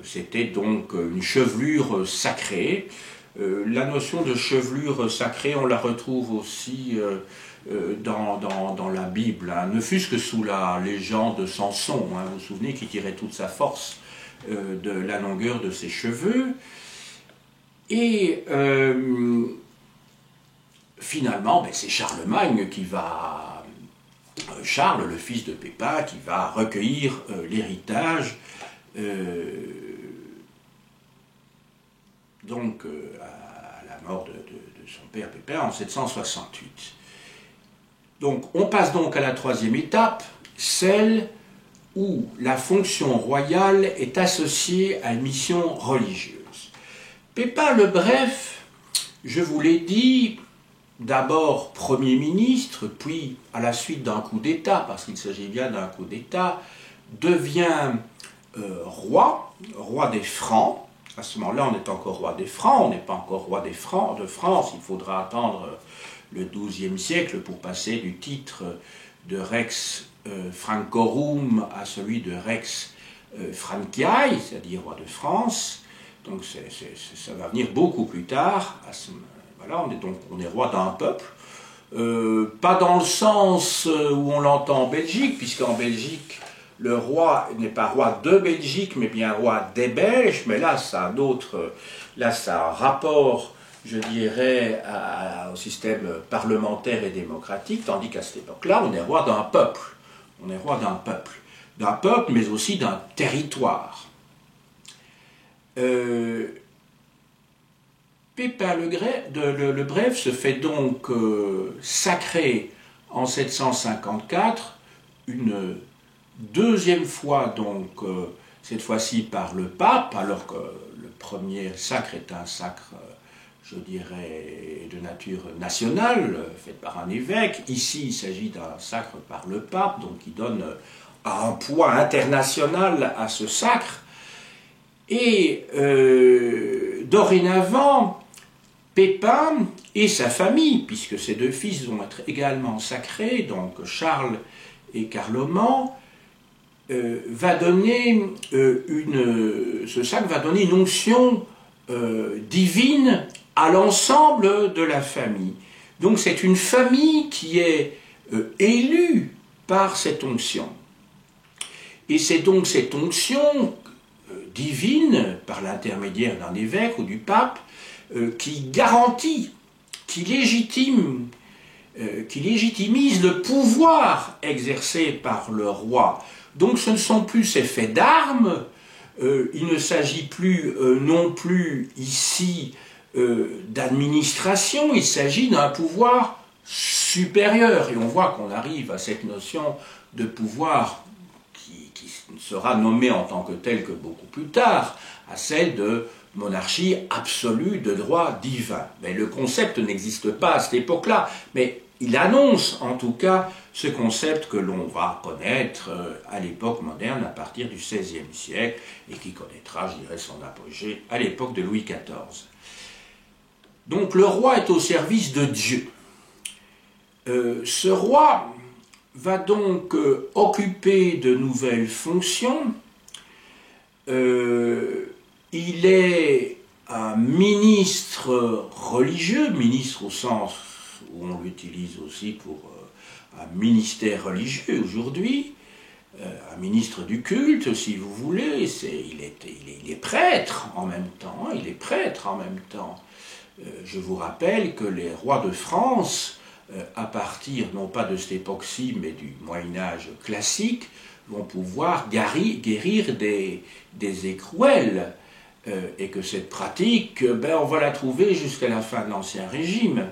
C'était donc une chevelure sacrée. La notion de chevelure sacrée, on la retrouve aussi dans la Bible, ne fût-ce que sous la légende de Samson, vous vous souvenez, qui tirait toute sa force de la longueur de ses cheveux. Et finalement, ben, c'est Charlemagne qui va, Charles, le fils de Pépin, qui va recueillir l'héritage à la mort de son père Pépin en 768. Donc on passe donc à la troisième étape, celle où la fonction royale est associée à une mission religieuse. Pépin le Bref, je vous l'ai dit, d'abord Premier ministre, puis à la suite d'un coup d'État, parce qu'il s'agit bien d'un coup d'État, devient roi des Francs. À ce moment-là, on est encore roi des Francs, on n'est pas encore roi de France, il faudra attendre le XIIe siècle pour passer du titre de Rex Francorum à celui de Rex Franciae, c'est-à-dire roi de France. Donc ça va venir beaucoup plus tard. Voilà, on est roi d'un peuple. Pas dans le sens où on l'entend en Belgique, puisqu'en Belgique, le roi n'est pas roi de Belgique, mais bien roi des Belges. Mais là, ça a un rapport, je dirais, au système parlementaire et démocratique, tandis qu'à cette époque-là, on est roi d'un peuple. On est roi d'un peuple, mais aussi d'un territoire. Pépin le Bref se fait donc sacrer en 754, une deuxième fois, donc cette fois-ci par le pape, alors que le premier sacre est un sacre, je dirais, de nature nationale, fait par un évêque. Ici, il s'agit d'un sacre par le pape, donc qui donne un poids international à ce sacre. Et dorénavant, Pépin et sa famille, puisque ses deux fils vont être également sacrés, donc Charles et Carloman, ce sacre va donner une onction divine à l'ensemble de la famille. Donc c'est une famille qui est élue par cette onction. Et c'est donc cette onction divine, par l'intermédiaire d'un évêque ou du pape, qui garantit, qui légitimise le pouvoir exercé par le roi. Donc ce ne sont plus ces faits d'armes, il ne s'agit plus non plus ici d'administration, il s'agit d'un pouvoir supérieur. Et on voit qu'on arrive à cette notion de pouvoir qui sera nommée en tant que telle que beaucoup plus tard, à celle de monarchie absolue de droit divin. Mais le concept n'existe pas à cette époque-là, mais il annonce en tout cas ce concept que l'on va connaître à l'époque moderne à partir du XVIe siècle et qui connaîtra, je dirais, son apogée à l'époque de Louis XIV. Donc le roi est au service de Dieu. Ce roi va donc occuper de nouvelles fonctions. Il est un ministre religieux, ministre au sens où on l'utilise aussi pour un ministère religieux aujourd'hui, un ministre du culte, si vous voulez. Il est prêtre en même temps. Je vous rappelle que les rois de France, à partir non pas de cette époque-ci, mais du Moyen-Âge classique, vont pouvoir guérir des écrouelles. Et que cette pratique, on va la trouver jusqu'à la fin de l'Ancien Régime,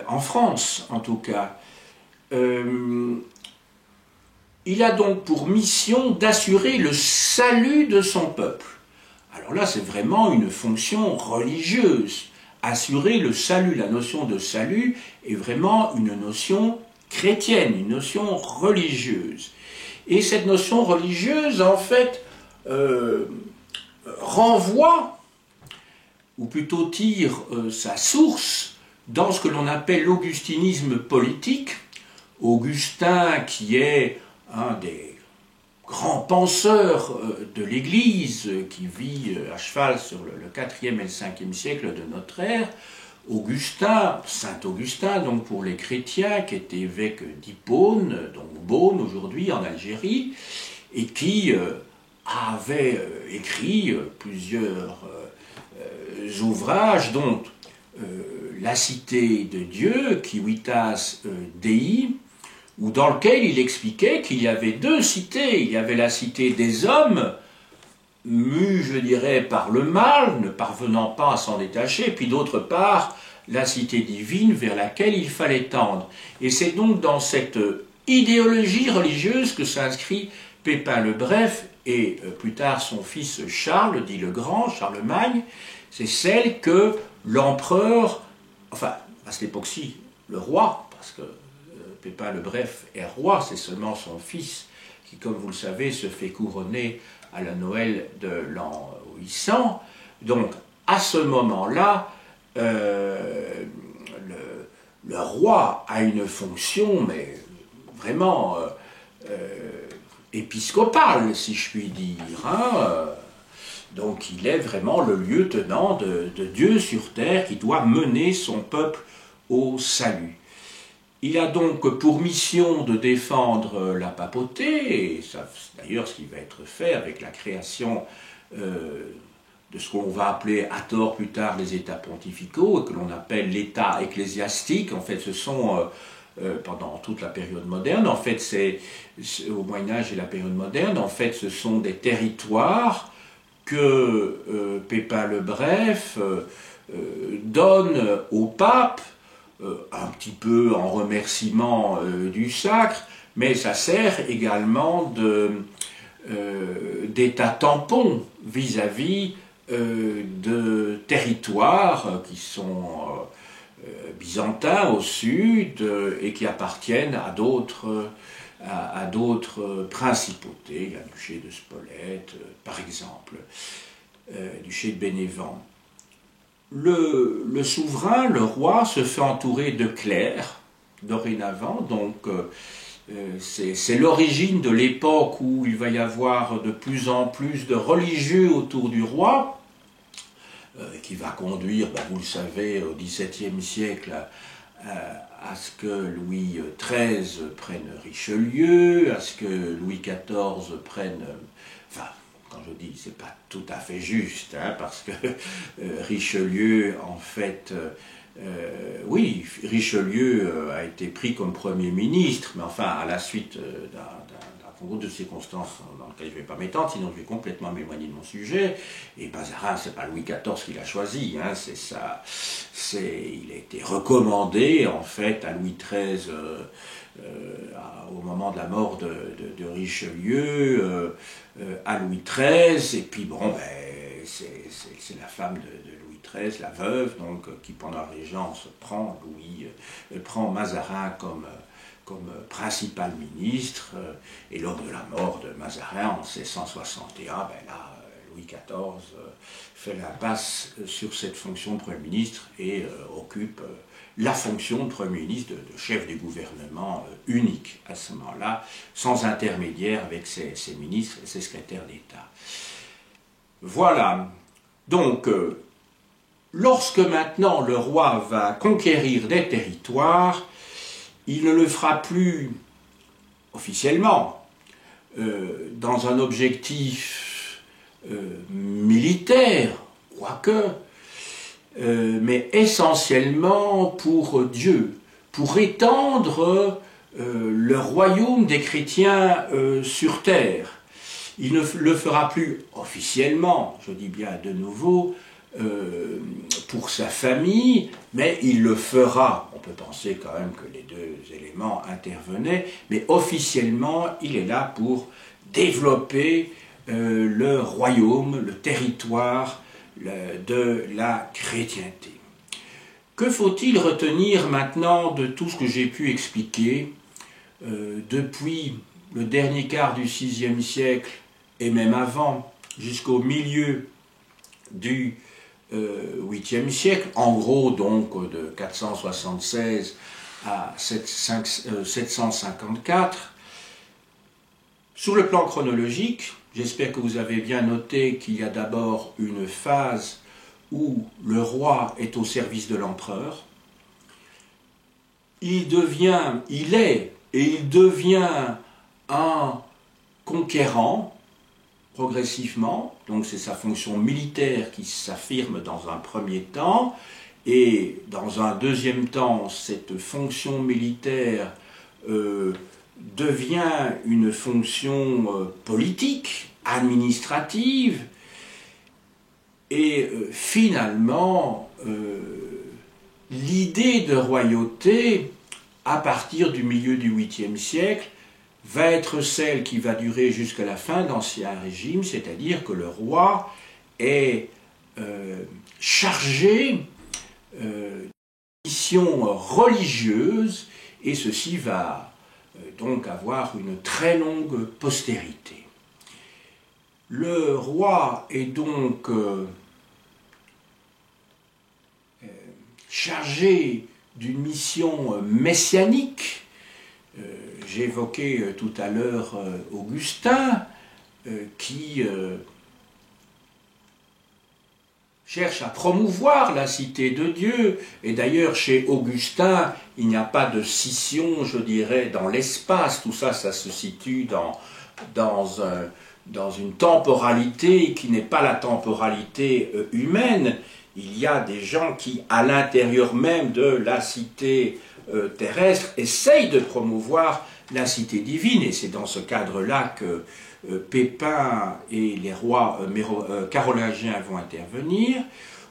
en France en tout cas. Il a donc pour mission d'assurer le salut de son peuple. Alors là, c'est vraiment une fonction religieuse. Assurer le salut, la notion de salut est vraiment une notion chrétienne, une notion religieuse. Et cette notion religieuse, en fait, renvoie, ou plutôt tire sa source dans ce que l'on appelle l'augustinisme politique. Augustin, qui est un des grands penseurs de l'Église, qui vit à cheval sur le 4e et le 5e siècle de notre ère, Augustin, Saint Augustin, donc pour les chrétiens, qui était évêque d'Hippone, donc Beaune aujourd'hui en Algérie, et qui avait écrit plusieurs ouvrages, dont la cité de Dieu, Civitas Dei, ou dans lequel il expliquait qu'il y avait deux cités. Il y avait la cité des hommes, mus, je dirais, par le mal, ne parvenant pas à s'en détacher, puis d'autre part, la cité divine vers laquelle il fallait tendre. Et c'est donc dans cette idéologie religieuse que s'inscrit Pépin le Bref, et plus tard son fils Charles, dit le Grand, Charlemagne. C'est celle que l'empereur, enfin, à cette époque-ci, le roi, parce que Pépin le Bref est roi, c'est seulement son fils qui, comme vous le savez, se fait couronner à la Noël de l'an 800. Donc, à ce moment-là, le roi a une fonction, mais vraiment épiscopale, si je puis dire. Hein. Donc, il est vraiment le lieutenant de Dieu sur terre qui doit mener son peuple au salut. Il a donc pour mission de défendre la papauté, et c'est d'ailleurs ce qui va être fait avec la création de ce qu'on va appeler à tort plus tard les États pontificaux, et que l'on appelle l'État ecclésiastique. En fait, ce sont, pendant toute la période moderne, en fait, c'est au Moyen-Âge et la période moderne, en fait, ce sont des territoires que Pépin le Bref donne au pape, un petit peu en remerciement du sacre, mais ça sert également d'état tampon vis-à-vis de territoires qui sont byzantins au sud et qui appartiennent à d'autres principautés. Il y a le duché de Spolète, par exemple, duché de Bénévent. Le souverain, le roi, se fait entourer de clercs, dorénavant, donc c'est l'origine de l'époque où il va y avoir de plus en plus de religieux autour du roi, qui va conduire, vous le savez, au XVIIe siècle, à ce que Louis XIII prenne Richelieu, à ce que Louis XIV prenne... Enfin, quand je dis, c'est pas tout à fait juste, hein, parce que Richelieu, en fait... oui, Richelieu a été pris comme Premier ministre, mais enfin, à la suite d'un concours de circonstances dans lequel je ne vais pas m'étendre, sinon je vais complètement m'éloigner de mon sujet. Et Mazarin, c'est pas Louis XIV qui l'a choisi, hein, c'est ça. Il a été recommandé, en fait, à Louis XIII, au moment de la mort de Richelieu, à Louis XIII, et puis bon, c'est la femme de Louis XIII, la veuve, donc, qui pendant la Régence prend Mazarin comme principal ministre, et lors de la mort de Mazarin en 1661, là, Louis XIV fait l'impasse sur cette fonction de Premier ministre et occupe la fonction de Premier ministre, de chef du gouvernement unique à ce moment-là, sans intermédiaire avec ses ministres et ses secrétaires d'État. Voilà. Donc, lorsque maintenant le roi va conquérir des territoires, il ne le fera plus officiellement dans un objectif militaire, quoique, mais essentiellement pour Dieu, pour étendre le royaume des chrétiens sur terre. Il ne le fera plus officiellement, je dis bien de nouveau, pour sa famille, mais il le fera. On peut penser quand même que les deux éléments intervenaient, mais officiellement, il est là pour développer le royaume, le territoire de la chrétienté. Que faut-il retenir maintenant de tout ce que j'ai pu expliquer depuis le dernier quart du VIe siècle, et même avant, jusqu'au milieu du 8e siècle, en gros donc de 476 à 754. Sur le plan chronologique, j'espère que vous avez bien noté qu'il y a d'abord une phase où le roi est au service de l'empereur. Il est et il devient un conquérant progressivement, donc c'est sa fonction militaire qui s'affirme dans un premier temps, et dans un deuxième temps, cette fonction militaire devient une fonction politique, administrative, et finalement, l'idée de royauté, à partir du milieu du 8e siècle, va être celle qui va durer jusqu'à la fin de l'Ancien Régime, c'est-à-dire que le roi est chargé de missions religieuses, et ceci va donc avoir une très longue postérité. Le roi est donc chargé d'une mission messianique. J'ai évoqué tout à l'heure Augustin, qui cherche à promouvoir la cité de Dieu. Et d'ailleurs, chez Augustin, il n'y a pas de scission, je dirais, dans l'espace. Tout ça, ça se situe dans une temporalité qui n'est pas la temporalité humaine. Il y a des gens qui, à l'intérieur même de la cité terrestre, essayent de promouvoir la cité divine. Et c'est dans ce cadre-là que Pépin et les rois carolingiens vont intervenir.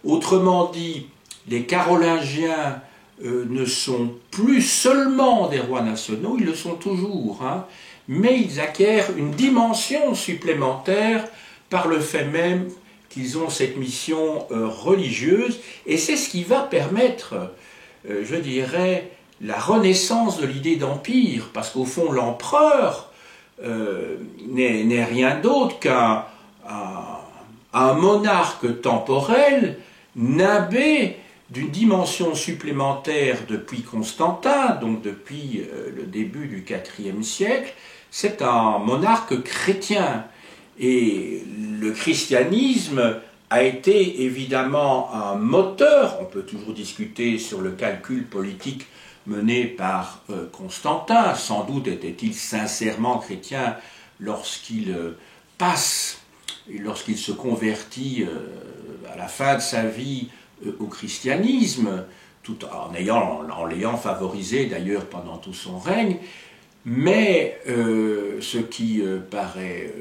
Autrement dit, les carolingiens ne sont plus seulement des rois nationaux, ils le sont toujours, hein, mais ils acquièrent une dimension supplémentaire par le fait même qu'ils ont cette mission religieuse, et c'est ce qui va permettre, je dirais, la renaissance de l'idée d'empire, parce qu'au fond, l'empereur n'est rien d'autre qu'un monarque temporel, nimbé d'une dimension supplémentaire depuis Constantin, donc depuis le début du IVe siècle. C'est un monarque chrétien. Et le christianisme a été évidemment un moteur. On peut toujours discuter sur le calcul politique mené par Constantin. Sans doute était-il sincèrement chrétien lorsqu'il lorsqu'il se convertit à la fin de sa vie au christianisme, tout en l'ayant favorisé d'ailleurs pendant tout son règne. Mais ce qui paraît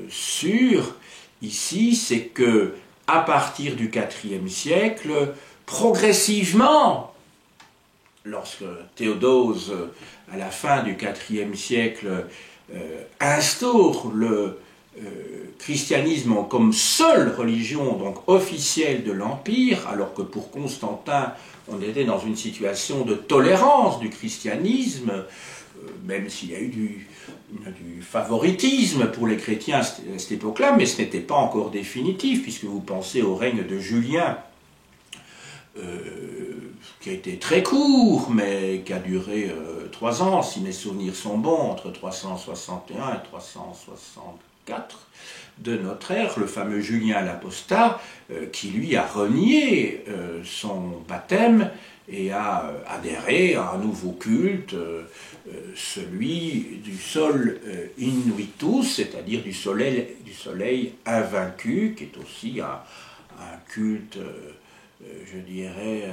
sûr ici, c'est que à partir du IVe siècle, progressivement, lorsque Théodose, à la fin du IVe siècle, instaure le christianisme comme seule religion, donc officielle de l'Empire, alors que pour Constantin, on était dans une situation de tolérance du christianisme, même s'il y a eu du favoritisme pour les chrétiens à cette époque-là, mais ce n'était pas encore définitif, puisque vous pensez au règne de Julien, qui a été très court, mais qui a duré 3 ans, si mes souvenirs sont bons, entre 361 et 364 de notre ère, le fameux Julien l'Apostat, qui lui a renié son baptême et a adhéré à un nouveau culte, celui du sol invitus, c'est-à-dire du soleil invaincu, qui est aussi un culte, je dirais,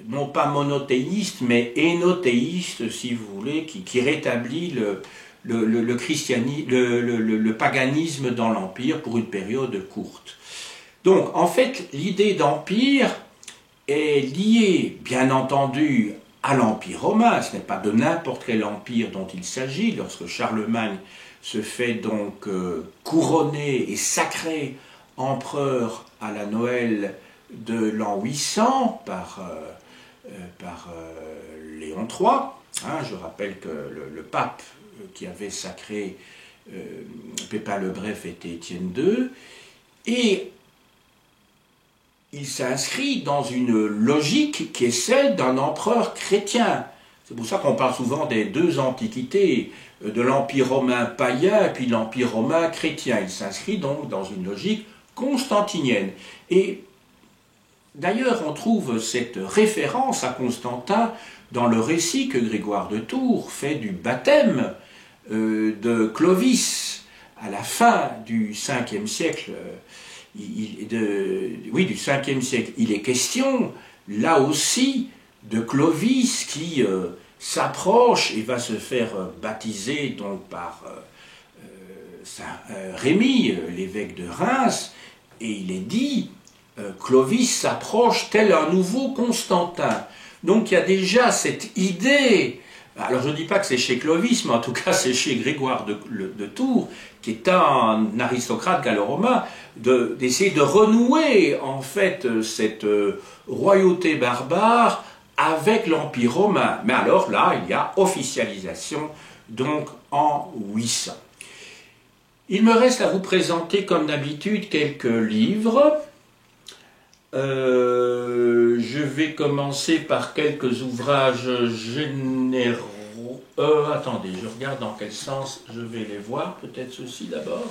non pas monothéiste, mais énothéiste, si vous voulez, qui rétablit le paganisme dans l'Empire pour une période courte. Donc, en fait, l'idée d'empire est liée, bien entendu, à l'Empire romain. Ce n'est pas de n'importe quel empire dont il s'agit. Lorsque Charlemagne se fait donc couronner et sacrer empereur à la Noël de l'an 800 par Léon III, hein, je rappelle que le pape qui avait sacré Pépin le Bref était Étienne II, et il s'inscrit dans une logique qui est celle d'un empereur chrétien. C'est pour ça qu'on parle souvent des deux antiquités, de l'Empire romain païen et puis l'Empire romain chrétien. Il s'inscrit donc dans une logique constantinienne. Et d'ailleurs, on trouve cette référence à Constantin dans le récit que Grégoire de Tours fait du baptême de Clovis à la fin du 5e siècle. Du 5e siècle, il est question là aussi, de Clovis qui s'approche et va se faire baptiser donc par Rémy, l'évêque de Reims, et il est dit Clovis s'approche tel un nouveau Constantin. Donc il y a déjà cette idée, alors je ne dis pas que c'est chez Clovis, mais en tout cas c'est chez Grégoire de Tours, qui est un aristocrate gallo-romain, d'essayer de renouer en fait cette royauté barbare avec l'Empire romain. Mais alors là, il y a officialisation donc en 800. Il me reste à vous présenter comme d'habitude quelques livres. Je vais commencer par quelques ouvrages généraux. Attendez, je regarde dans quel sens je vais les voir. Peut-être ceci d'abord.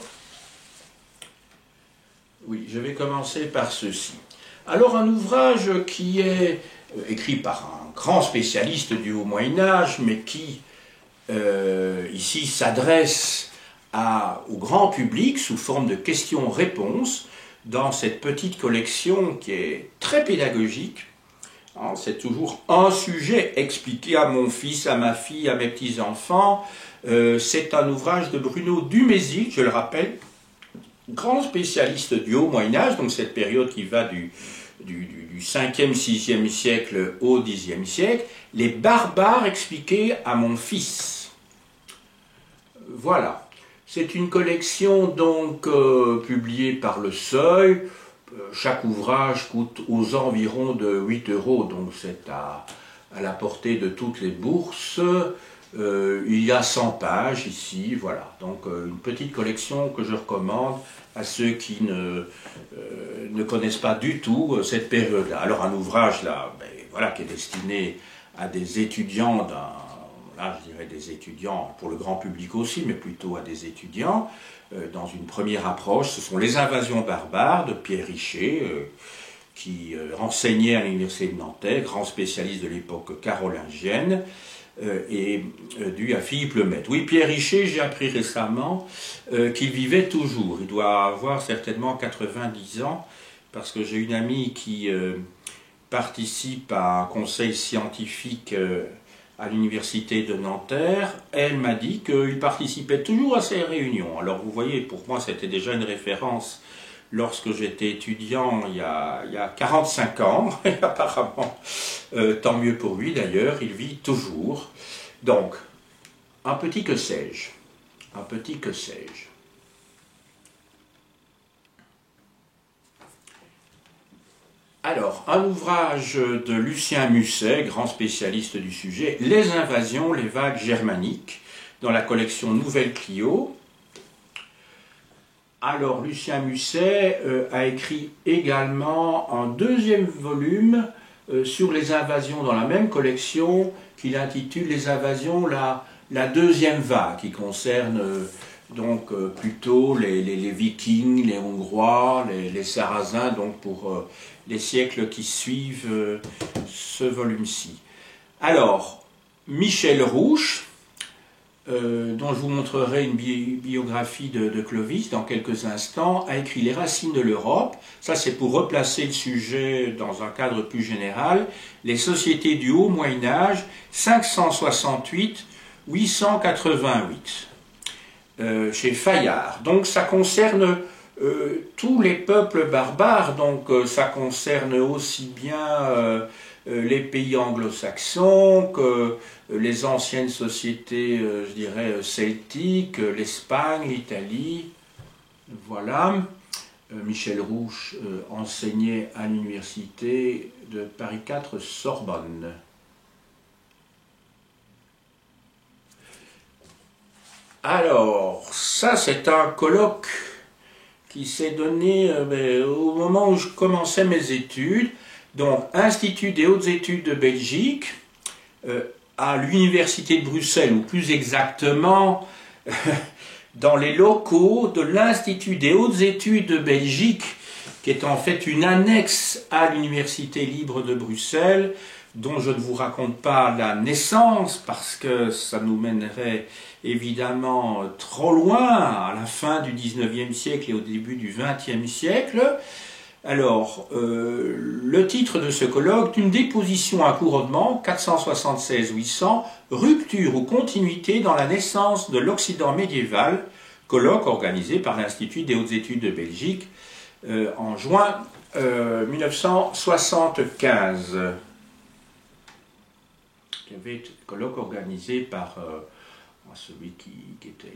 Oui, je vais commencer par ceci. Alors, un ouvrage qui est écrit par un grand spécialiste du Haut Moyen-Âge, mais qui, ici, s'adresse au grand public sous forme de questions-réponses dans cette petite collection qui est très pédagogique. C'est toujours un sujet expliqué à mon fils, à ma fille, à mes petits-enfants. C'est un ouvrage de Bruno Dumézil, je le rappelle, grand spécialiste du Haut Moyen-Âge, donc cette période qui va du 5e, 6e siècle au 10e siècle, les barbares expliqués à mon fils. Voilà. C'est une collection donc publiée par Le Seuil. Chaque ouvrage coûte aux environs de 8 €, donc c'est à la portée de toutes les bourses. Il y a 100 pages ici, voilà. Donc une petite collection que je recommande à ceux qui ne connaissent pas du tout cette période-là. Alors un ouvrage là, ben, voilà, qui est destiné à des étudiants là je dirais des étudiants, pour le grand public aussi, mais plutôt à des étudiants, dans une première approche. Ce sont Les Invasions barbares de Pierre Richer, qui enseignait à l'université de Nanterre, grand spécialiste de l'époque carolingienne, et dû à Philippe Lemaitre. Oui, Pierre Richer, j'ai appris récemment qu'il vivait toujours. Il doit avoir certainement 90 ans, parce que j'ai une amie qui participe à un conseil scientifique à l'université de Nanterre. Elle m'a dit qu'il participait toujours à ces réunions. Alors vous voyez, pour moi c'était déjà une référence lorsque j'étais étudiant il y a 45 ans, et apparemment, tant mieux pour lui d'ailleurs, il vit toujours. Donc, un petit que sais-je, un petit que sais-je. Alors, un ouvrage de Lucien Musset, grand spécialiste du sujet, Les invasions, les vagues germaniques, dans la collection Nouvelle Clio. Alors, Lucien Musset a écrit également un deuxième volume sur les invasions dans la même collection qu'il intitule Les invasions, la deuxième vague, qui concerne donc plutôt les Vikings, les Hongrois, les Sarrasins, donc pour les siècles qui suivent ce volume-ci. Alors, Michel Rouche, dont je vous montrerai une biographie de Clovis dans quelques instants, a écrit Les racines de l'Europe. Ça, c'est pour replacer le sujet dans un cadre plus général. Les sociétés du Haut Moyen-Âge, 568-888, chez Fayard. Donc, ça concerne tous les peuples barbares, donc ça concerne aussi bien les pays anglo-saxons que les anciennes sociétés, je dirais, celtiques, l'Espagne, l'Italie. Voilà. Michel Rouche enseignait à l'université de Paris 4 Sorbonne. Alors, ça c'est un colloque qui s'est donné au moment où je commençais mes études, donc Institut des hautes études de Belgique, à l'université de Bruxelles, ou plus exactement dans les locaux de l'Institut des hautes études de Belgique, qui est en fait une annexe à l'Université libre de Bruxelles, dont je ne vous raconte pas la naissance, parce que ça nous mènerait évidemment trop loin, à la fin du 19e siècle et au début du 20e siècle. Alors, le titre de ce colloque, d'une déposition à couronnement, 476-800, rupture ou continuité dans la naissance de l'Occident médiéval, colloque organisé par l'Institut des hautes études de Belgique en juin 1975. Il y avait un colloque organisé par celui qui était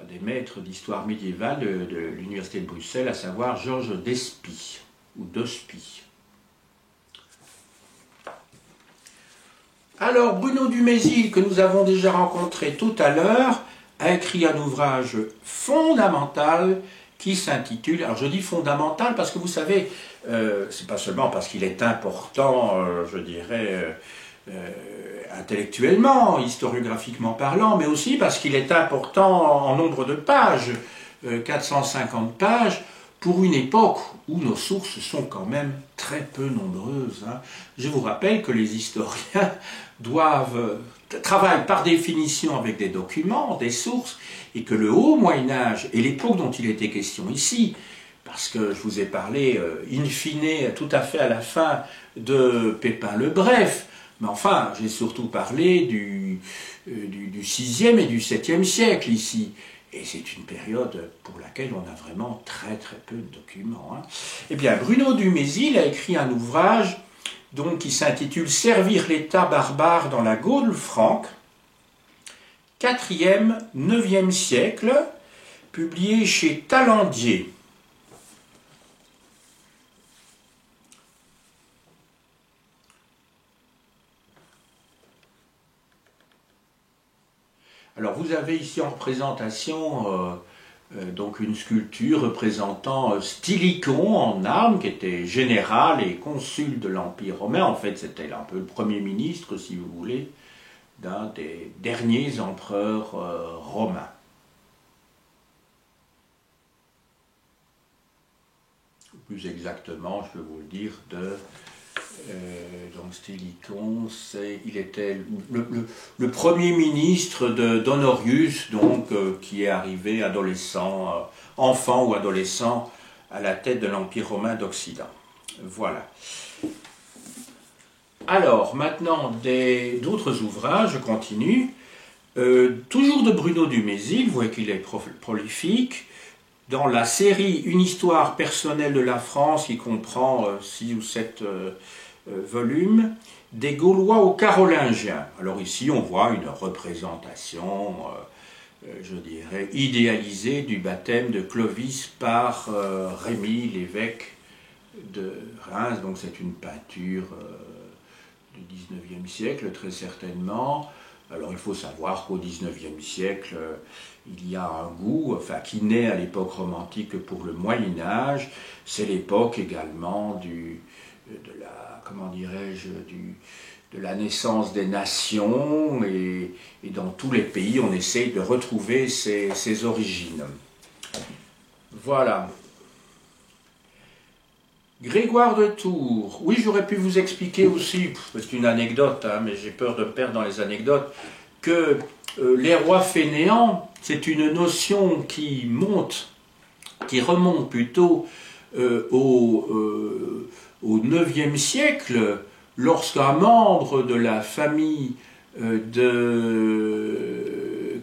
un des maîtres d'histoire médiévale de l'Université de Bruxelles, à savoir Georges Despy, ou Despy. Alors, Bruno Dumézil, que nous avons déjà rencontré tout à l'heure, a écrit un ouvrage fondamental qui s'intitule, alors je dis fondamental parce que vous savez, c'est pas seulement parce qu'il est important, je dirais, intellectuellement, historiographiquement parlant, mais aussi parce qu'il est important en nombre de pages, 450 pages, pour une époque où nos sources sont quand même très peu nombreuses. Hein. Je vous rappelle que les historiens travaillent par définition avec des documents, des sources, et que le haut Moyen-Âge, et l'époque dont il était question ici, parce que je vous ai parlé, in fine, tout à fait à la fin, de Pépin le Bref, mais enfin, j'ai surtout parlé du 6e et du 7e siècle ici. Et c'est une période pour laquelle on a vraiment très très peu de documents. Hein. Eh bien, Bruno Dumézil a écrit un ouvrage donc, qui s'intitule « Servir l'État barbare dans la Gaule franque », 4e, 9e siècle, publié chez Talandier. Alors vous avez ici en représentation donc une sculpture représentant Stylicon en armes, qui était général et consul de l'Empire romain. En fait, c'était un peu le premier ministre, si vous voulez, d'un des derniers empereurs romains. Plus exactement, je peux vous le dire, donc Stylicon, il était le premier ministre d'Honorius, donc, qui est arrivé adolescent, enfant ou adolescent, à la tête de l'Empire romain d'Occident. Voilà. Alors, maintenant, d'autres ouvrages, je continue. Toujours de Bruno Dumézil, vous voyez qu'il est prolifique. Dans la série Une histoire personnelle de la France, qui comprend 6 ou 7 volumes, des Gaulois aux Carolingiens. Alors ici, on voit une représentation, je dirais, idéalisée du baptême de Clovis par Rémy, l'évêque de Reims. Donc c'est une peinture du XIXe siècle, très certainement. Alors il faut savoir qu'au XIXe siècle, il y a un goût, enfin, qui naît à l'époque romantique pour le Moyen-Âge. C'est l'époque également de la naissance des nations, et dans tous les pays, on essaie de retrouver ses origines. Voilà. Grégoire de Tours. Oui, j'aurais pu vous expliquer aussi, c'est une anecdote, hein, mais j'ai peur de me perdre dans les anecdotes, que les rois fainéants, c'est une notion qui remonte plutôt au IXe siècle, lorsqu'un membre de la famille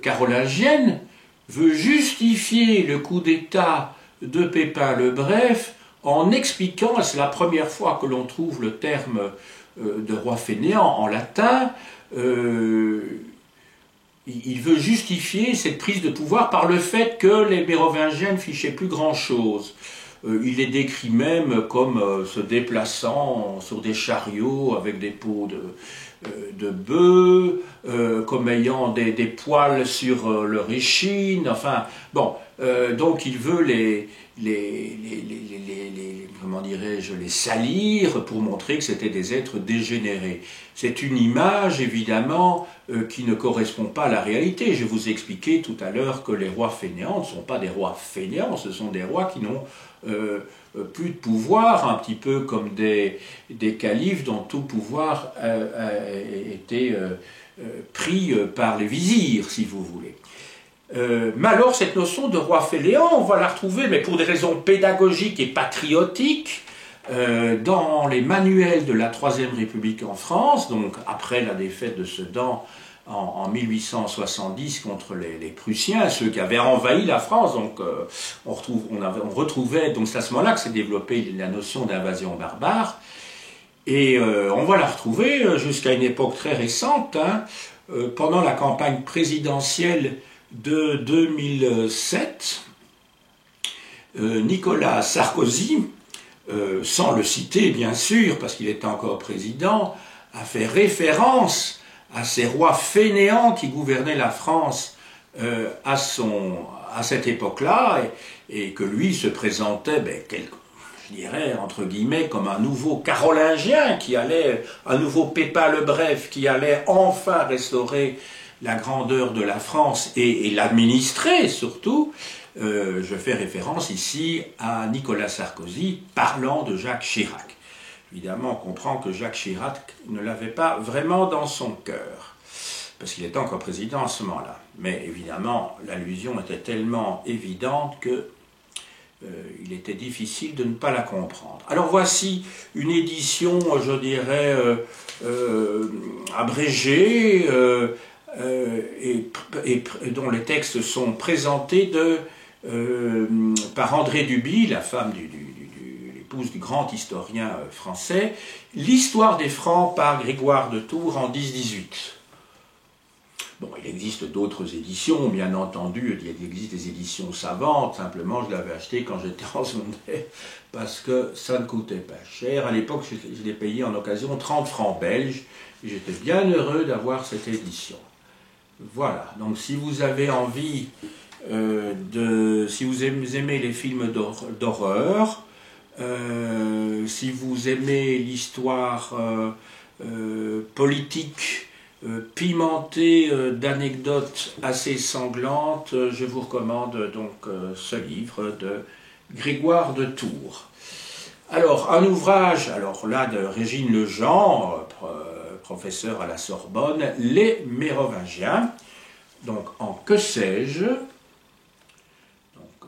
carolingienne veut justifier le coup d'État de Pépin le Bref en expliquant, et c'est la première fois que l'on trouve le terme de roi fainéant en latin, il veut justifier cette prise de pouvoir par le fait que les Mérovingiens ne fichaient plus grand-chose. Il les décrit même comme se déplaçant sur des chariots avec des peaux de bœufs, comme ayant des poils sur leur échine, enfin, bon, donc il veut comment dirais-je, les salir pour montrer que c'était des êtres dégénérés. C'est une image, évidemment, qui ne correspond pas à la réalité. Je vous ai expliqué tout à l'heure que les rois fainéants ne sont pas des rois fainéants, ce sont des rois qui n'ont plus de pouvoir, un petit peu comme des califes dont tout pouvoir a été pris par les vizirs, si vous voulez. Mais alors, cette notion de roi fainéant, on va la retrouver, mais pour des raisons pédagogiques et patriotiques, dans les manuels de la Troisième République en France, donc après la défaite de Sedan en 1870 contre les Prussiens, ceux qui avaient envahi la France. Donc, on retrouvait, donc c'est à ce moment-là que s'est développée la notion d'invasion barbare. Et on va la retrouver jusqu'à une époque très récente, hein, pendant la campagne présidentielle de 2007, Nicolas Sarkozy, sans le citer bien sûr, parce qu'il était encore président, a fait référence à ces rois fainéants qui gouvernaient la France à cette époque-là, et que lui se présentait, je dirais, entre guillemets, comme un nouveau carolingien un nouveau Pépin le Bref, qui allait enfin restaurer la grandeur de la France et l'administrer surtout. Je fais référence ici à Nicolas Sarkozy parlant de Jacques Chirac. Évidemment, on comprend que Jacques Chirac ne l'avait pas vraiment dans son cœur, parce qu'il était encore président à ce moment-là. Mais évidemment, l'allusion était tellement évidente que il était difficile de ne pas la comprendre. Alors voici une édition, je dirais, abrégée, et dont les textes sont présentés par André Duby, la femme l'épouse du grand historien français, l'histoire des Francs par Grégoire de Tours en 1018. Bon, il existe d'autres éditions, bien entendu, il existe des éditions savantes, simplement je l'avais acheté quand j'étais en secondaire, parce que ça ne coûtait pas cher. À l'époque, je l'ai payé en occasion 30 francs belges, et j'étais bien heureux d'avoir cette édition. Voilà, donc si vous avez envie si vous aimez les films d'horreur, si vous aimez l'histoire politique pimentée d'anecdotes assez sanglantes, je vous recommande donc ce livre de Grégoire de Tours. Alors, un ouvrage, alors là, de Régine Lejean, professeur à la Sorbonne, Les Mérovingiens, donc en que sais-je,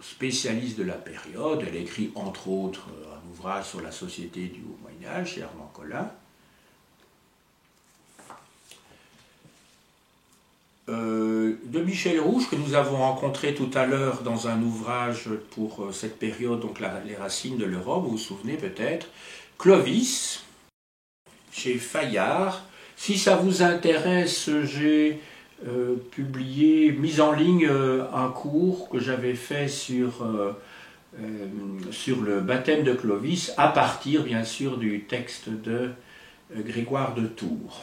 spécialiste de la période. Elle écrit entre autres un ouvrage sur la société du Haut Moyen-Âge chez Armand Collin. De Michel Rouge, que nous avons rencontré tout à l'heure dans un ouvrage pour cette période, donc les racines de l'Europe, vous vous souvenez peut-être. Clovis, chez Fayard. Si ça vous intéresse, j'ai mis en ligne un cours que j'avais fait sur le baptême de Clovis, à partir bien sûr du texte de Grégoire de Tours,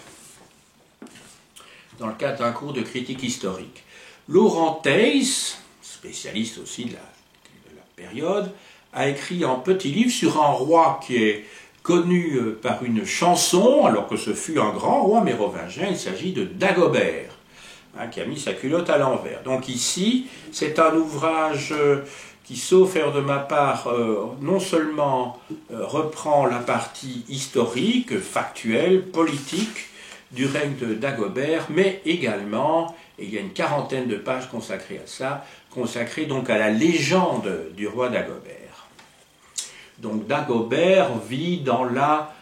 dans le cadre d'un cours de critique historique. Laurent Theiss, spécialiste aussi de la période, a écrit un petit livre sur un roi qui est connu par une chanson, alors que ce fut un grand roi mérovingien. Il s'agit de Dagobert, qui a mis sa culotte à l'envers. Donc ici, c'est un ouvrage qui, sauf erreur de ma part, non seulement reprend la partie historique, factuelle, politique du règne de Dagobert, mais également, et il y a une quarantaine de pages consacrées à ça, consacrées donc à la légende du roi Dagobert. Donc Dagobert vit dans la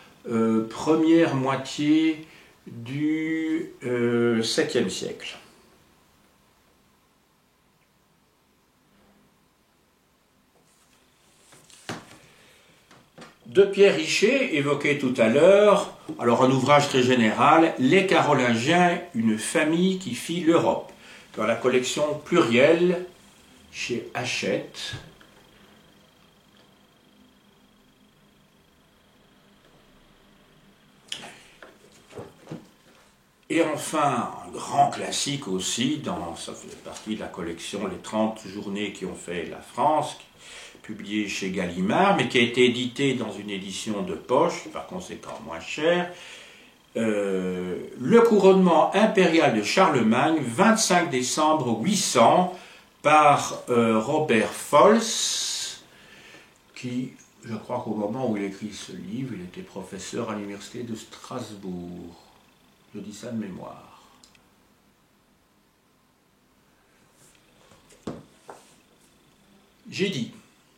première moitié du 7e siècle. De Pierre Richer, évoqué tout à l'heure, alors un ouvrage très général, Les Carolingiens, une famille qui fit l'Europe, dans la collection plurielle chez Hachette. Et enfin, un grand classique aussi, ça fait partie de la collection Les 30 journées qui ont fait la France, publié chez Gallimard, mais qui a été édité dans une édition de poche, par conséquent moins cher, Le couronnement impérial de Charlemagne, 25 décembre 800, par Robert Folls, qui, je crois qu'au moment où il écrit ce livre, il était professeur à l'université de Strasbourg. Je dis ça de mémoire. J'ai dit.